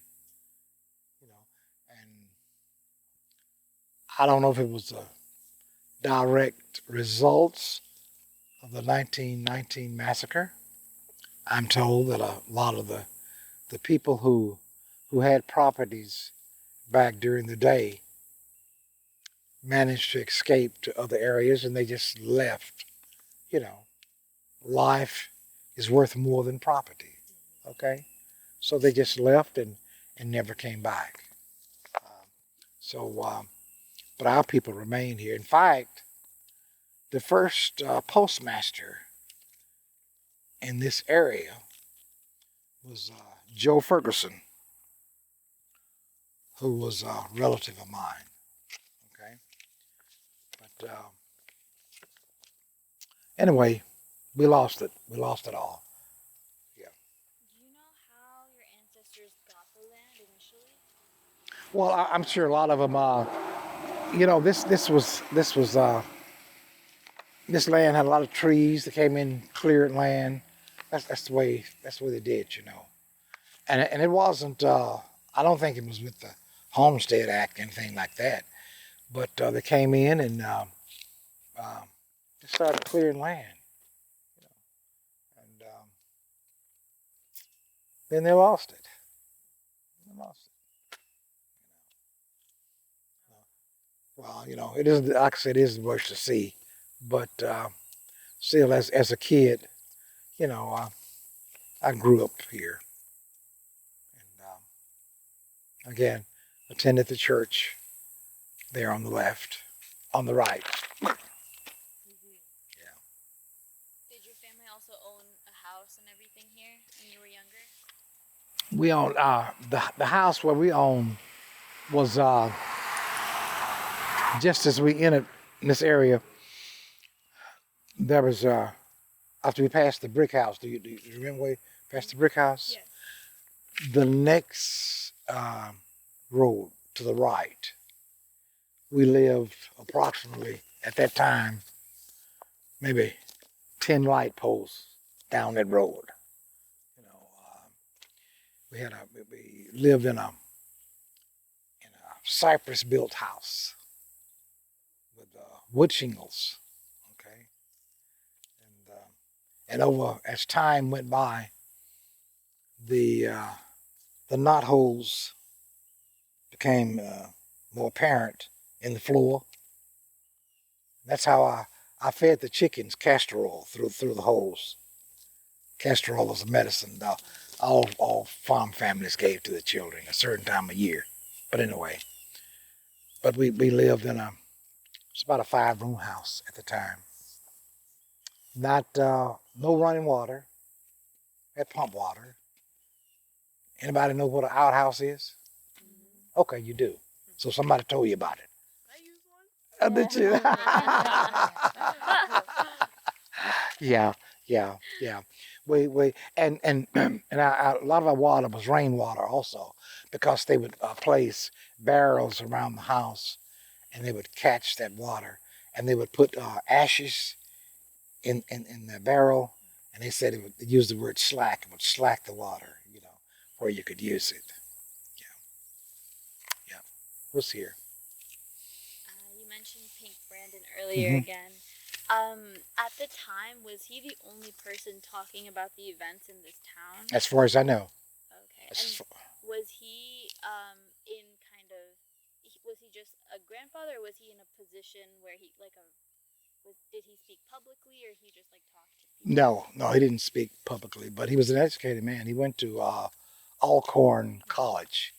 you know, and I don't know if it was a direct results of the 1919 massacre. I'm told that a lot of the people who had properties back during the day managed to escape to other areas and they just left. You know, life is worth more than property. Okay? So they just left and never came back. But our people remain here. In fact, the first postmaster in this area was Joe Ferguson, who was a relative of mine. Okay? But anyway, we lost it. We lost it all. Yeah. Do you know how your ancestors got the land initially? Well, I'm sure a lot of them. You know, this land had a lot of trees that came in, cleared land. That's the way they did. You know, and it wasn't. I don't think it was with the Homestead Act, anything like that. But they came in and just started clearing land. You know, and then they lost it. They lost it. Well, you know, it isn't, like I said, it isn't much to see, but still, as a kid, you know, I grew up here, and again, attended the church there on the left, on the right. Mm-hmm. Yeah. Did your family also own a house and everything here when you were younger? We owned the house where we owned was just as we entered this area. There was after we passed the brick house. Do you remember where we passed the brick house? Yes. The next road to the right, we lived approximately at that time maybe 10 light posts down that road. You know, we lived in a cypress built house with wood shingles. Okay, and over as time went by, the knot holes became more apparent in the floor. That's how I fed the chickens castor oil through the holes. Castor oil is a medicine all farm families gave to the children a certain time of year. But anyway, but we lived in it's about a 5-room house at the time. Not no running water. Had pump water. Anybody know what an outhouse is? Mm-hmm. Okay, you do. So somebody told you about it. I use one. Did you? Yeah. We and a lot of our water was rainwater also, because they would place barrels around the house, and they would catch that water, and they would put ashes in the barrel, and they said they used the word slack. It would slack the water, you know, where you could use it. Yeah. What's here? You mentioned Pink Brandon earlier again. At the time, was he the only person talking about the events in this town? As far as I know. Okay. And was he in kind of, was he just a grandfather, or was he in a position where he, did he speak publicly, or he just talked to people? No, he didn't speak publicly, but he was an educated man. He went to Alcorn College,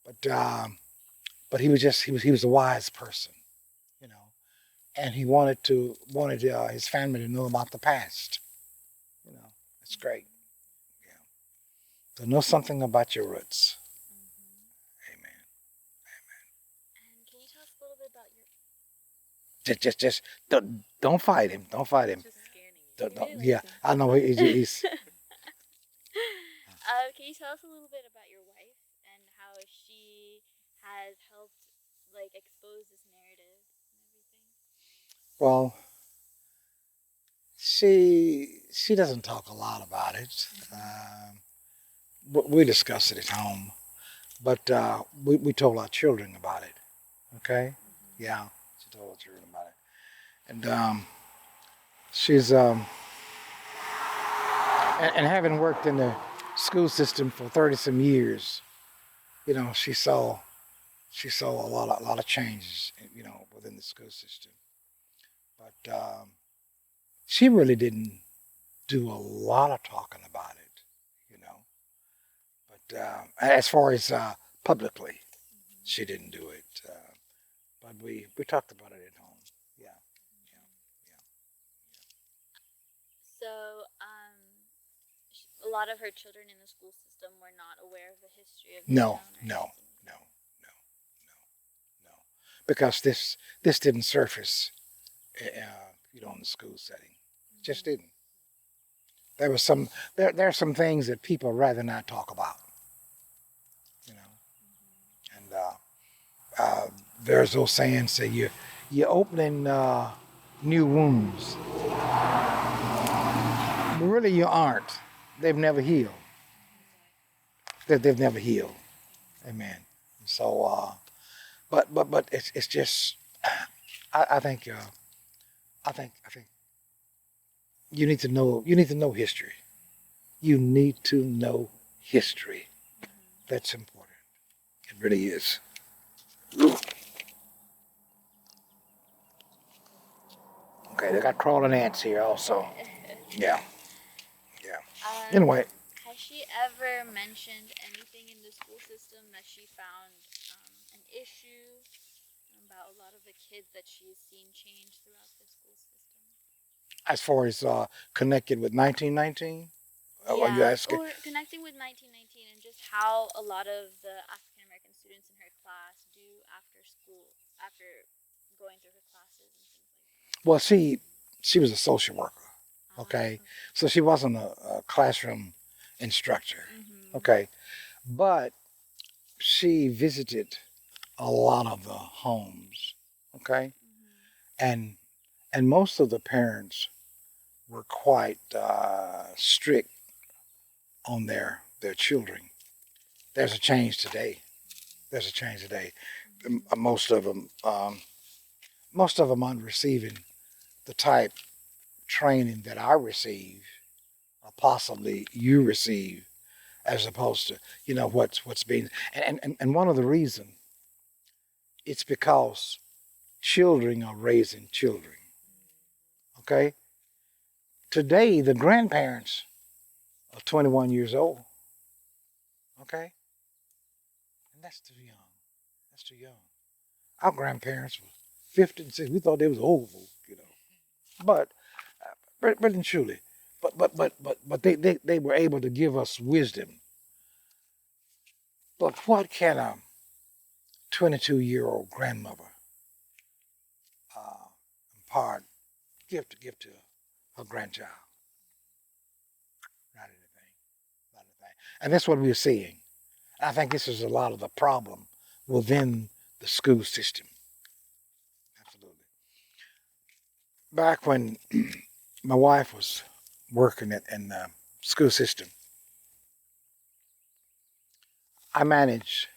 but he was a wise person, you know, and he wanted his family to know about the past. You know, it's great. Yeah, to know something about your roots. Mm-hmm. Amen. And can you tell us a little bit about your? Just don't fight him. Don't fight him. Just scanning you. Yeah, I know he's. Can you tell us a little bit about your wife and how she has helped expose this narrative and everything? Well, she doesn't talk a lot about it. We discuss it at home, but we told our children about it. Okay, yeah, she told our children about it, and she's and having worked in the school system for 30 some years, you know, she saw a lot of changes, you know, within the school system, but she really didn't do a lot of talking about it, you know. But as far as publicly, she didn't do it. But we talked about it at home. Yeah, yeah, yeah. So, a lot of her children in the school system were not aware of the history of the No, town or no, anything. no, no, no, no. Because this didn't surface, you know, in the school setting. Just didn't. There was some there are some things that people rather not talk about, you know. And there's those sayings say you're opening new wounds. But really, you aren't. They've never healed. They've never healed. Amen. So, but it's just I think you need to know history. You need to know history. That's important. It really is. Okay, they got crawling ants here also. Yeah, yeah. Anyway, Has she ever mentioned anything in the school system that she found an issue about a lot of the kids that she's seen change throughout the school system? as far as connected with 1919, are you asking? or connecting with 1919 and just how a lot of the African American students in her class do after school, after going through her classes and things like that. Well, she was a social worker. Okay, Okay. so she wasn't a classroom instructor. Mm-hmm. Okay, but she visited a lot of the homes. Okay, Mm-hmm. and most of the parents were quite strict on their children. There's a change today. There's a change today. Most of them aren't receiving the type training that I receive, or possibly you receive, as opposed to, you know, what's being, and one of the reasons, it's because children are raising children. Okay, today the grandparents are 21 years old. Okay, and that's too young. That's too young. Our grandparents were 50 and 60. We thought they was old folk, you know. But and truly, but they were able to give us wisdom. But what can a 22-year-old grandmother impart, give to her grandchild? Not anything. Not anything. And that's what we're seeing. I think this is a lot of the problem within the school system. Absolutely. Back when my wife was working in the school system, I managed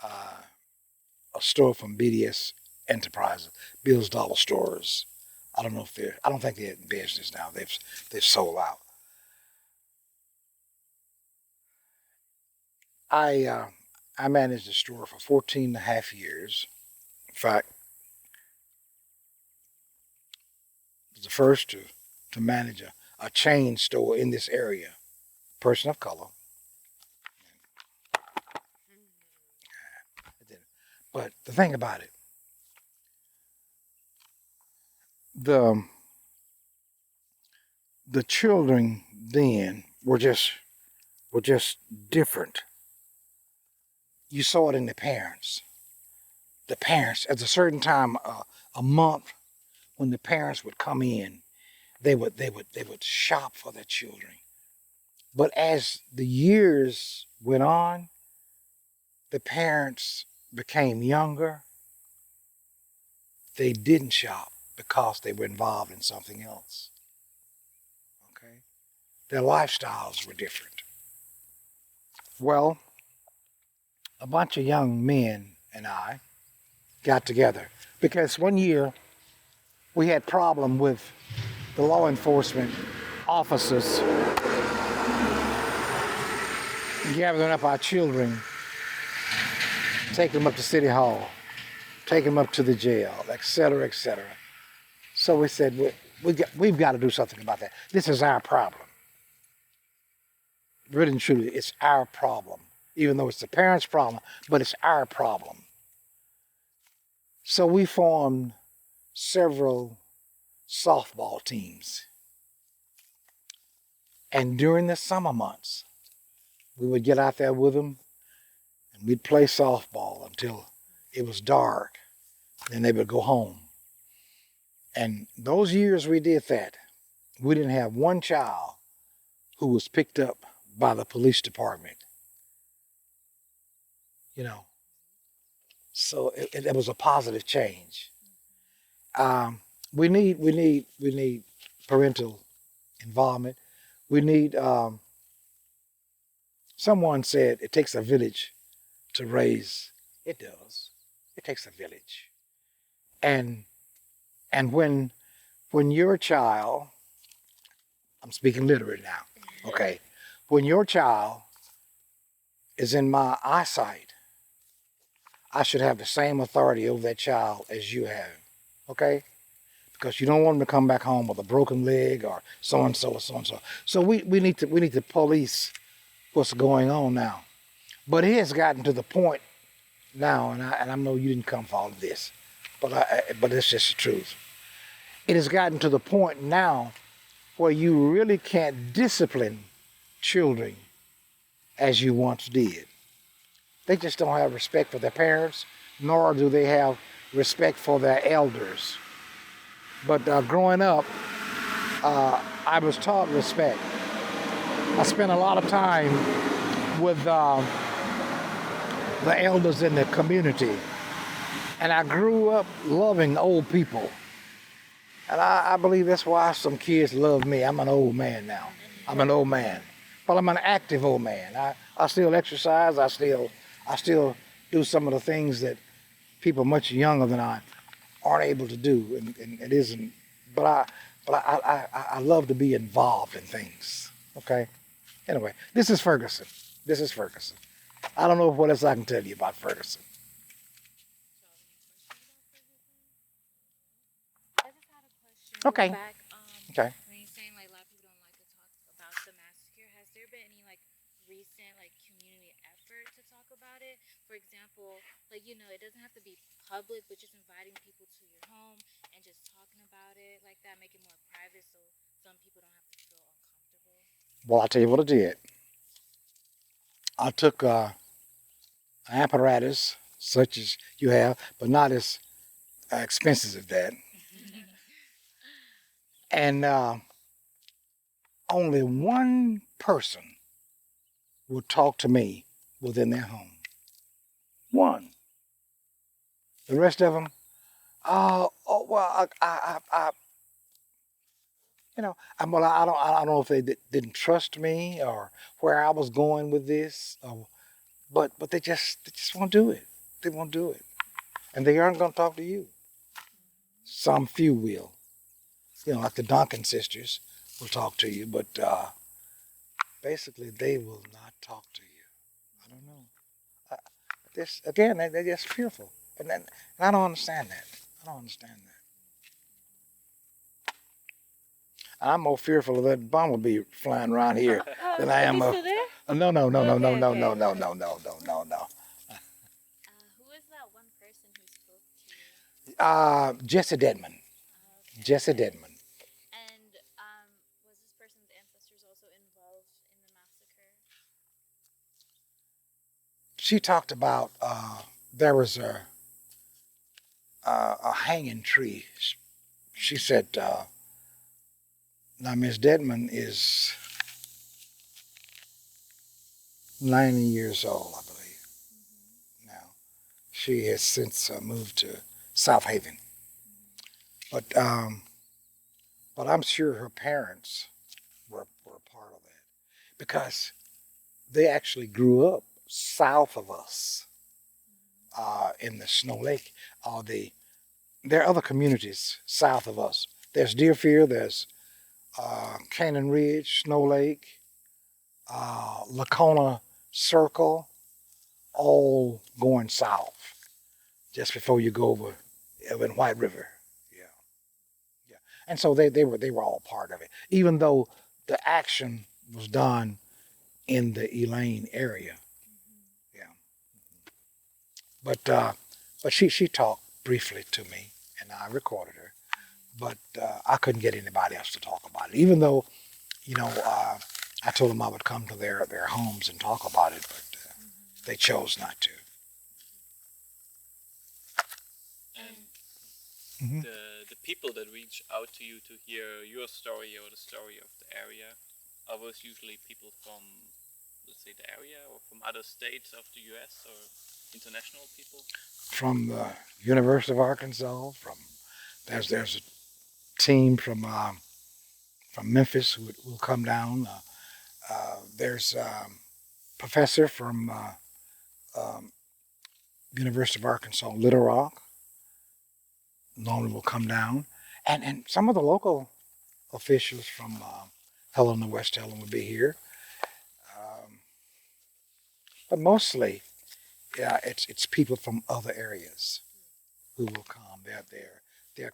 a store from BDS Enterprises, Bill's Dollar Stores. I don't think they're in business now. They've sold out. I managed the store for 14 and a half years. In fact, I was the first to manage a chain store in this area, person of color. But the thing about it, the children then were just different. You saw it in the parents. The parents, at a certain time a month, when the parents would come in, they would shop for their children. But as the years went on, the parents became younger. They didn't shop because they were involved in something else. Okay? Their lifestyles were different. Well, a bunch of young men and I got together because one year we had problem with the law enforcement officers gathering up our children, taking them up to City Hall, taking them up to the jail, etc., etc. So we said, we've got to do something about that. This is our problem. Really and truly, it's our problem. Even though it's the parents' problem, but it's our problem. So we formed several softball teams. And during the summer months, we would get out there with them and we'd play softball until it was dark. Then they would go home. And those years we did that, we didn't have one child who was picked up by the police department. You know, so it was a positive change. We need parental involvement. We need, someone said it takes a village to raise. It does. It takes a village. And when your child, I'm speaking literally now, okay, when your child is in my eyesight, I should have the same authority over that child as you have, okay? Because you don't want them to come back home with a broken leg or so-and-so or so-and-so. So we need to police what's going on now. But it has gotten to the point now, and I know you didn't come for all of this, but it's just the truth. It has gotten to the point now where you really can't discipline children as you once did. They just don't have respect for their parents, nor do they have respect for their elders. But growing up, I was taught respect. I spent a lot of time with the elders in the community, and I grew up loving old people. And I believe that's why some kids love me. I'm an old man now. I'm an old man. But I'm an active old man. I still exercise. I still do some of the things that people much younger than I aren't able to do, and it isn't. But I love to be involved in things. Okay. Anyway, this is Ferguson. This is Ferguson. I don't know what else I can tell you about Ferguson. I just had a question. Okay. Back, Okay. when you're saying like a lot of people don't like to talk about the massacre, has there been any like recent like community effort to talk about it? For example, like it doesn't have to be public, but just inviting people to your home and just talking about it like that, make it more private so some people don't have to feel uncomfortable. Well, I'll tell you what I did. I took an apparatus such as you have, but not as expensive as that. And only one person would talk to me within their home. One. The rest of them, I don't know if they didn't trust me or where I was going with this, but they just won't do it. They won't do it, and they aren't going to talk to you. Some few will, like the Duncan sisters will talk to you, but basically they will not talk to you. I don't know. They're just fearful, and I don't understand that. I don't understand that. I'm more fearful of that bumblebee flying around here than I am of. No. Okay. No. Who is that one person who spoke to you? Jesse Dedman. Okay. Jesse Dedman. And was this person's ancestors also involved in the massacre? She talked about there was a hanging tree. She said, now Miss Dedman is 90 years old, I believe. Now, she has since moved to South Haven. but I'm sure her parents were a part of that because they actually grew up south of us in the Snow Lake. There are other communities south of us. There's Deerfield, there's Cannon Ridge, Snow Lake, Lacona Circle, all going south just before you go over in White River. Yeah, yeah. And so they were all part of it, even though the action was done in the Elaine area. Yeah. But she talked briefly to me, and I recorded her. But I couldn't get anybody else to talk about it, even though, I told them I would come to their homes and talk about it, but they chose not to. And the people that reach out to you to hear your story or the story of the area, are those usually people from, let's say, the area or from other states of the U.S. or international people? From the University of Arkansas, there's a team from Memphis who will come down. There's a professor from University of Arkansas, Little Rock, normally will come down. And some of the local officials from Helena, West Helena will be here. But mostly, yeah, it's people from other areas who will come. They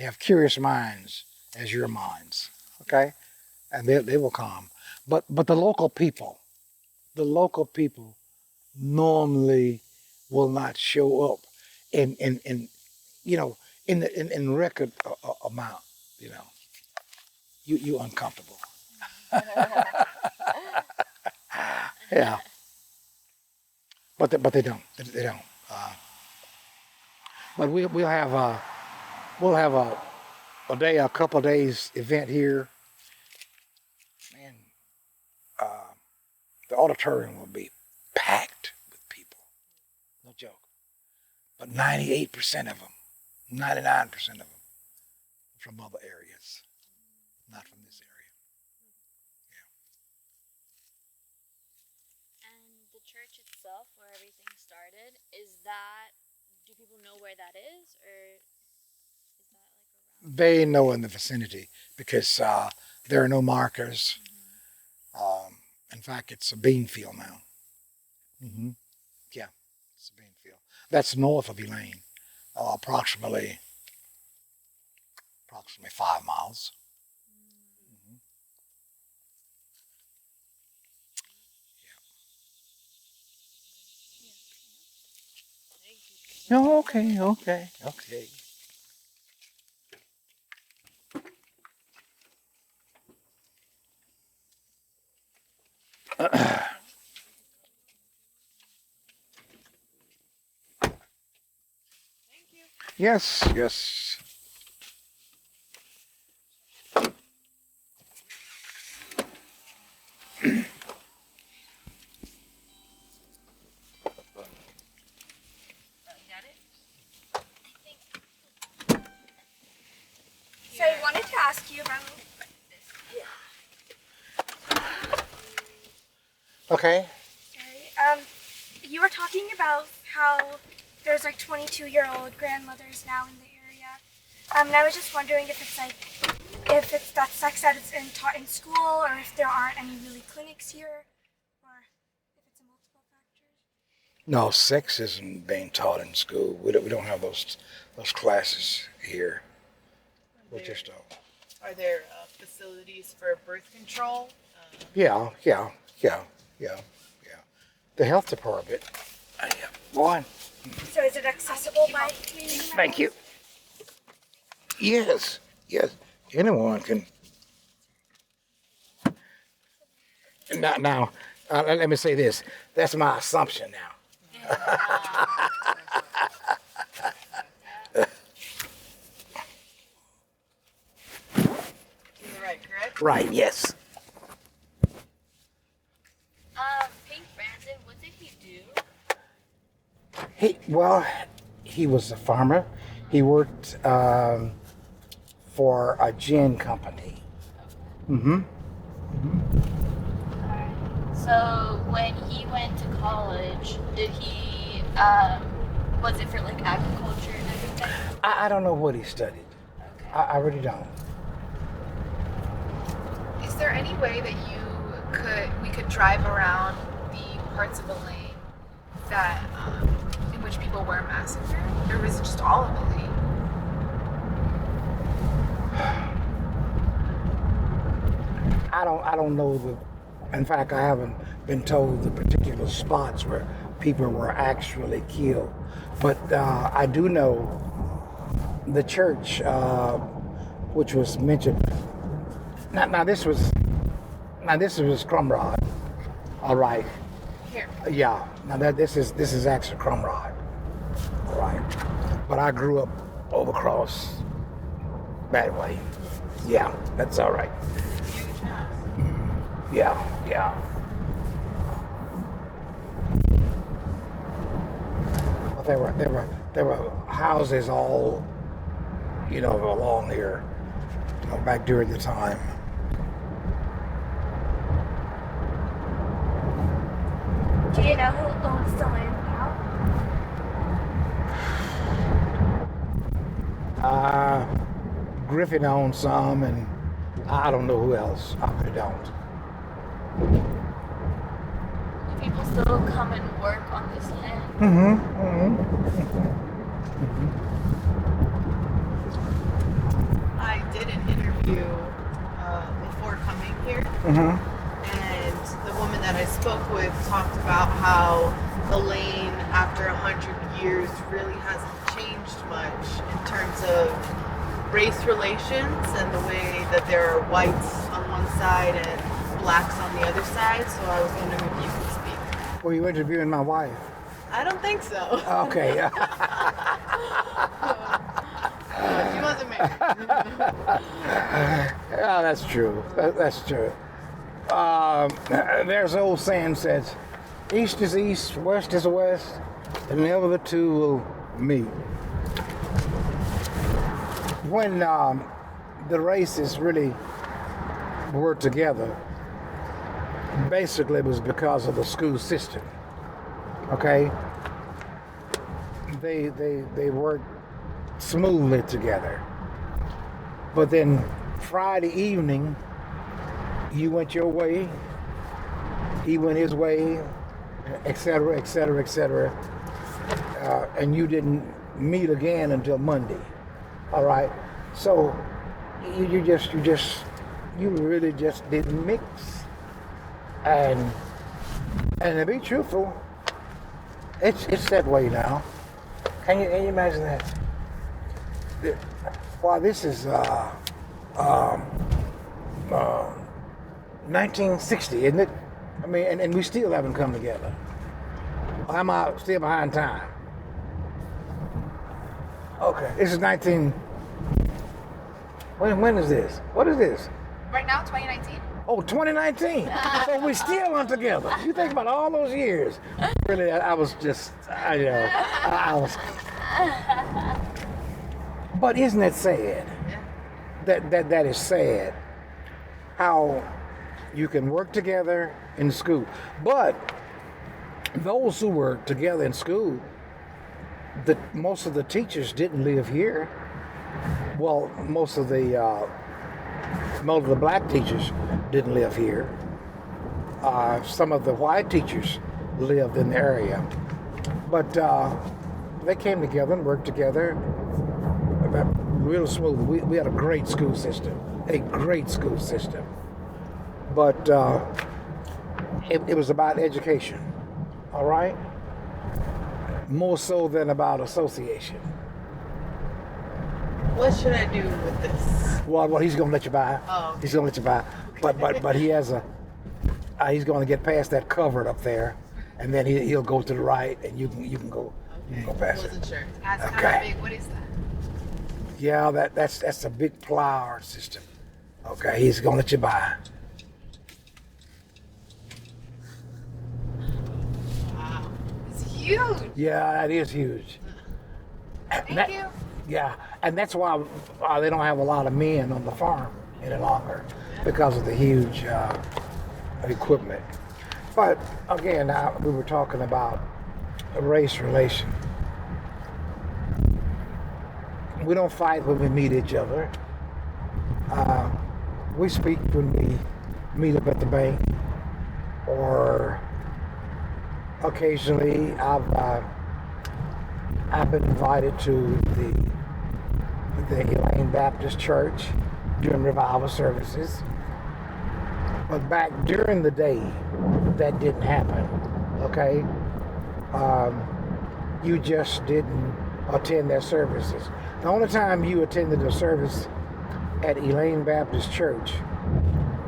have curious minds as your minds, okay? And they will come. But the local people normally will not show up in record amount. You uncomfortable. Yeah. But they don't. They don't. But we'll have a couple of days event here. Man, the auditorium will be packed with people. No joke. But 98% of them, 99% of them, from other areas, not from this area. And the church itself, where everything started, do people know where that is, or is that like around? They know in the vicinity because there are no markers. In fact, it's a bean field now. Yeah, it's a bean field. That's north of Elaine, approximately 5 miles. Yeah. Oh, okay. Yes. So I wanted to ask you about. Okay. Sorry. You were talking about how there's like 22-year-old grandmothers now in the area. And I was just wondering if it's that sex ed is taught in school, or if there aren't any really clinics here, or if it's a multiple factors. No, sex isn't being taught in school. We don't have those classes here. We just don't. Are there facilities for birth control? Yeah. The health department. Go on. So is it accessible by community members? Thank you. Yes. Anyone can. Now, let me say this. That's my assumption now. You're right, correct? Right, yes. Pink Brandon, what did he do? He was a farmer. He worked for a gin company. Mm-hmm. So when he went to college, did he, was it for like agriculture and everything? I don't know what he studied. Okay. I really don't. Is there any way that we could drive around the parts of Elaine that in which people were massacred, or was it just all of Elaine? I don't know in fact, I haven't been told the particular spots where people were actually killed. But I do know the church, which was mentioned. Now this was Crumrod. All right. Here. Yeah. Now this is actually Crumrod. All right. But I grew up over across that way. Yeah, that's all right. Huge house. Yeah. But there were houses all, along here, back during the time. Do you know who owns the land now? Griffin owned some, and I don't know who else. I really don't. Do people still come and work on this land? I did an interview before coming here, and the woman that I spoke with talked about how Elaine, after 100 years, really hasn't changed much in terms of race relations and the way that there are whites on one side and blacks on the other side. So I was wondering if you could speak. Were you interviewing my wife? I don't think so. Okay. She wasn't married. Yeah, that's true. That's true. There's an old saying says, east is east, west is west, and never the two will meet. When the races really were together, basically it was because of the school system. Okay? They worked smoothly together. But then Friday evening, you went your way, he went his way, etc., etc., etc., and you didn't meet again until Monday. All right, so you really just didn't mix, and to be truthful, it's that way now. Can you imagine that? Well, this is 1960, isn't it? I mean, and we still haven't come together. I'm still behind time. Okay, this is 19. When is this? What is this? Right now, 2019. Oh, 2019. So we still aren't together. You think about all those years. Really, I was. But isn't it sad? That is sad. How you can work together in school, but those who were together in school, most of the teachers didn't live here. Well, most of the black teachers didn't live here. Some of the white teachers lived in the area, but they came together and worked together real smooth. We had a great school system, but it was about education, all right? More so than about association. What should I do with this? Well, he's gonna let you buy. Oh. He's gonna let you buy, but he has he's gonna get past that covered up there, and then he'll go to the right, and you can go. Okay. You can go past I wasn't it. sure. That's Okay. kind of big. What is that? Yeah, that's a big plow system. Okay, he's gonna let you buy. Wow. It's huge. Yeah, that is huge. Thank you. Yeah, and that's why they don't have a lot of men on the farm any longer, because of the huge equipment. But again, we were talking about a race relation. We don't fight when we meet each other. We speak when we meet up at the bank, or occasionally I've been invited to the Elaine Baptist Church during revival services. But back during the day, that didn't happen. Okay, you just didn't attend their services. The only time you attended a service at Elaine Baptist Church,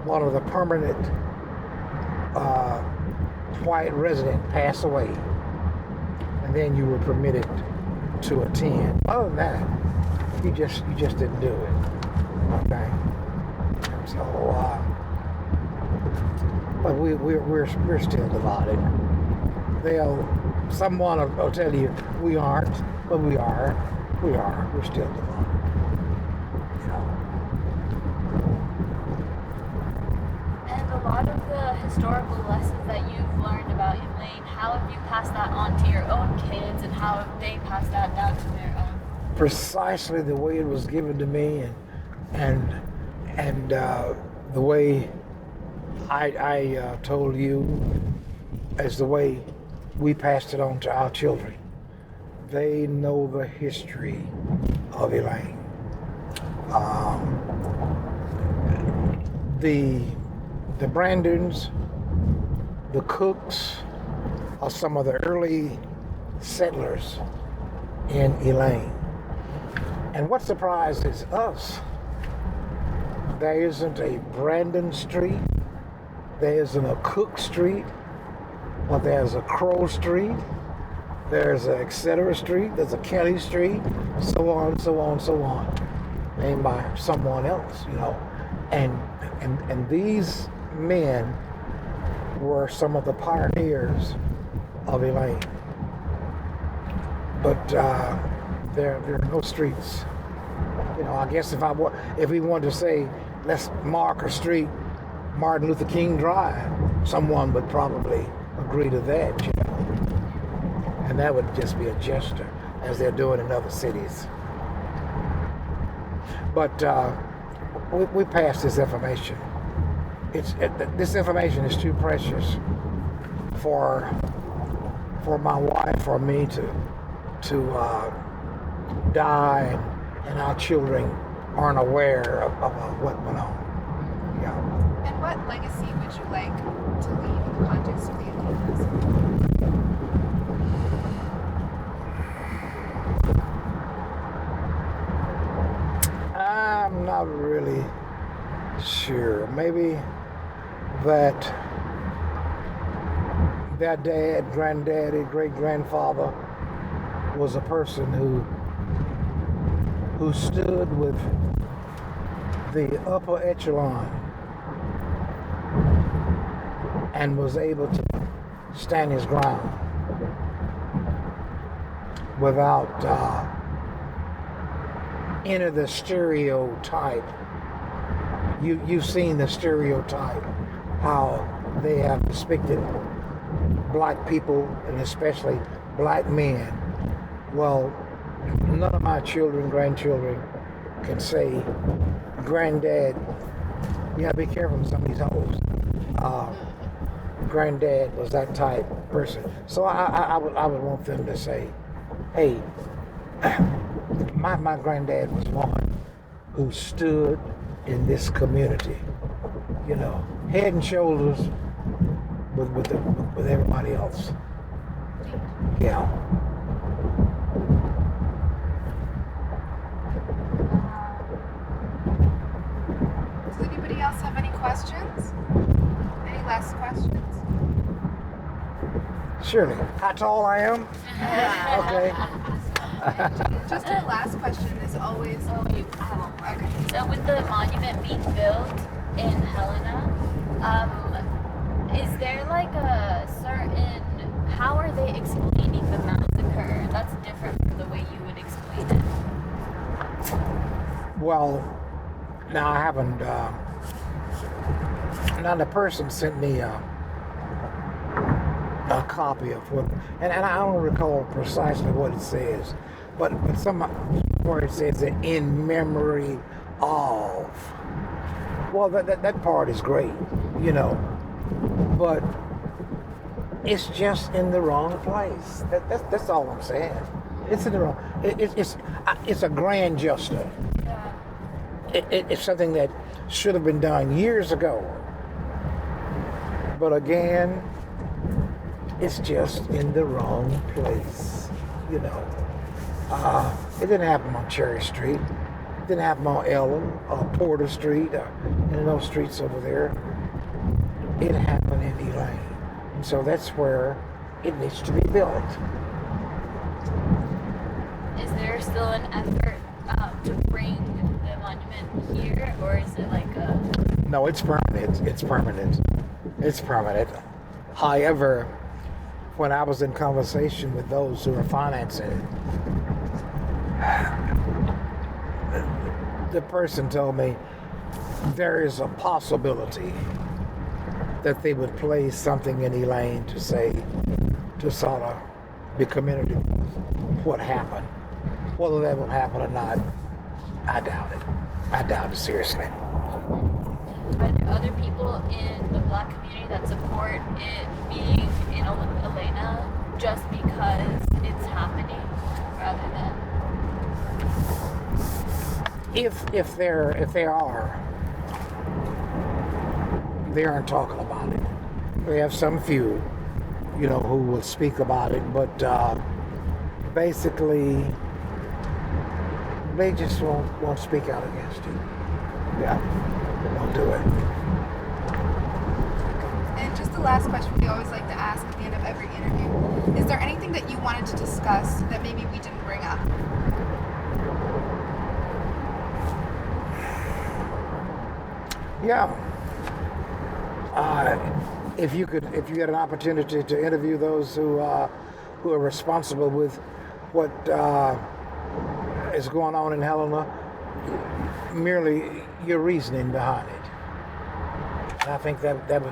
one of the permanent white resident passed away, and then you were permitted to attend. Other than that, you just didn't do it. Okay, so but we're still divided. Someone will tell you we aren't, but we are. We're still divided. And a lot of the historical lessons that you've learned about Elaine, how have you passed that on to your own kids, and how have they passed that down to their own? Precisely the way it was given to me, and the way I told you is the way we passed it on to our children. They know the history of Elaine. The Brandons, the Cooks, are some of the early settlers in Elaine. And what surprises us, there isn't a Brandon Street, there isn't a Cook Street, but there's a Crow Street, there's a etc. Street, there's a Kelly Street, so on, so on, so on, named by someone else, And these men were some of the pioneers of Elaine. But there are no streets. I guess if we wanted to say, let's mark a street, Martin Luther King Drive, someone would probably agree to that, And that would just be a gesture, as they're doing in other cities. But we pass this information. This information is too precious for my wife or me to die, and our children aren't aware of what went on. Yeah. And what legacy would you like to leave in the context of the Elaine massacre? I'm not really sure. Maybe that their dad, granddaddy, great-grandfather was a person who stood with the upper echelon and was able to stand his ground without any of the stereotype. You've seen the stereotype, how they have depicted black people, and especially black men. Well, none of my children, grandchildren can say, Granddad, you gotta be careful with some of these hoes. Granddad was that type person. So I would want them to say, hey, my granddad was one who stood in this community, head and shoulders with everybody else. Yeah. Does anybody else have any questions? Any last questions? Surely. How tall I am? Okay. Just a last question is always. Okay. So with the monument being built in Helena, is there like a certain, how are they explaining the massacre that's different from the way you would explain it? Well, now I haven't. Now the person sent me a copy of what, and I don't recall precisely what it says, but some where it says that in memory of. Well, that part is great, you know, but it's just in the wrong place. That's all I'm saying. It's in the wrong. It's a grand gesture. It's something that should have been done years ago. But again, it's just in the wrong place, you know. It didn't happen on Cherry Street. It didn't happen on Ellen or Porter Street or in those streets over there. It happened in Elaine. And so that's where it needs to be built. Is there still an effort to bring the monument here, or is it like a... No, it's permanent. It's permanent. It's permanent. However, when I was in conversation with those who are financing it, the person told me there is a possibility that they would place something in Elaine to say, to sort of be commemorative of what happened. Whether that will happen or not, I doubt it. I doubt it seriously. Are there other people in the Black community that support it being in Elena just because it's happening, rather than... If there are, they aren't talking about it. We have some few, you know, who will speak about it, but basically, they just won't speak out against it. Yeah, they won't do it. And just the last question we always like to ask at the end of every interview. Is there anything that you wanted to discuss that maybe we didn't bring up? Yeah. If you had an opportunity to interview those who are responsible with what is going on in Helena, merely your reasoning behind it, and I think that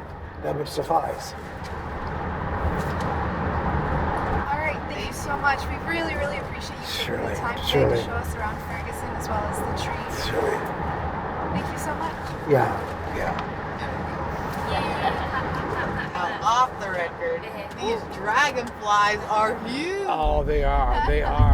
would suffice. All right, thank you so much. We really, really appreciate you taking Surely, the time today surely. to show us around Ferguson as well as the trees. Surely. Thank you so much. Yeah. Now, off the record, these dragonflies are huge. Oh, they are.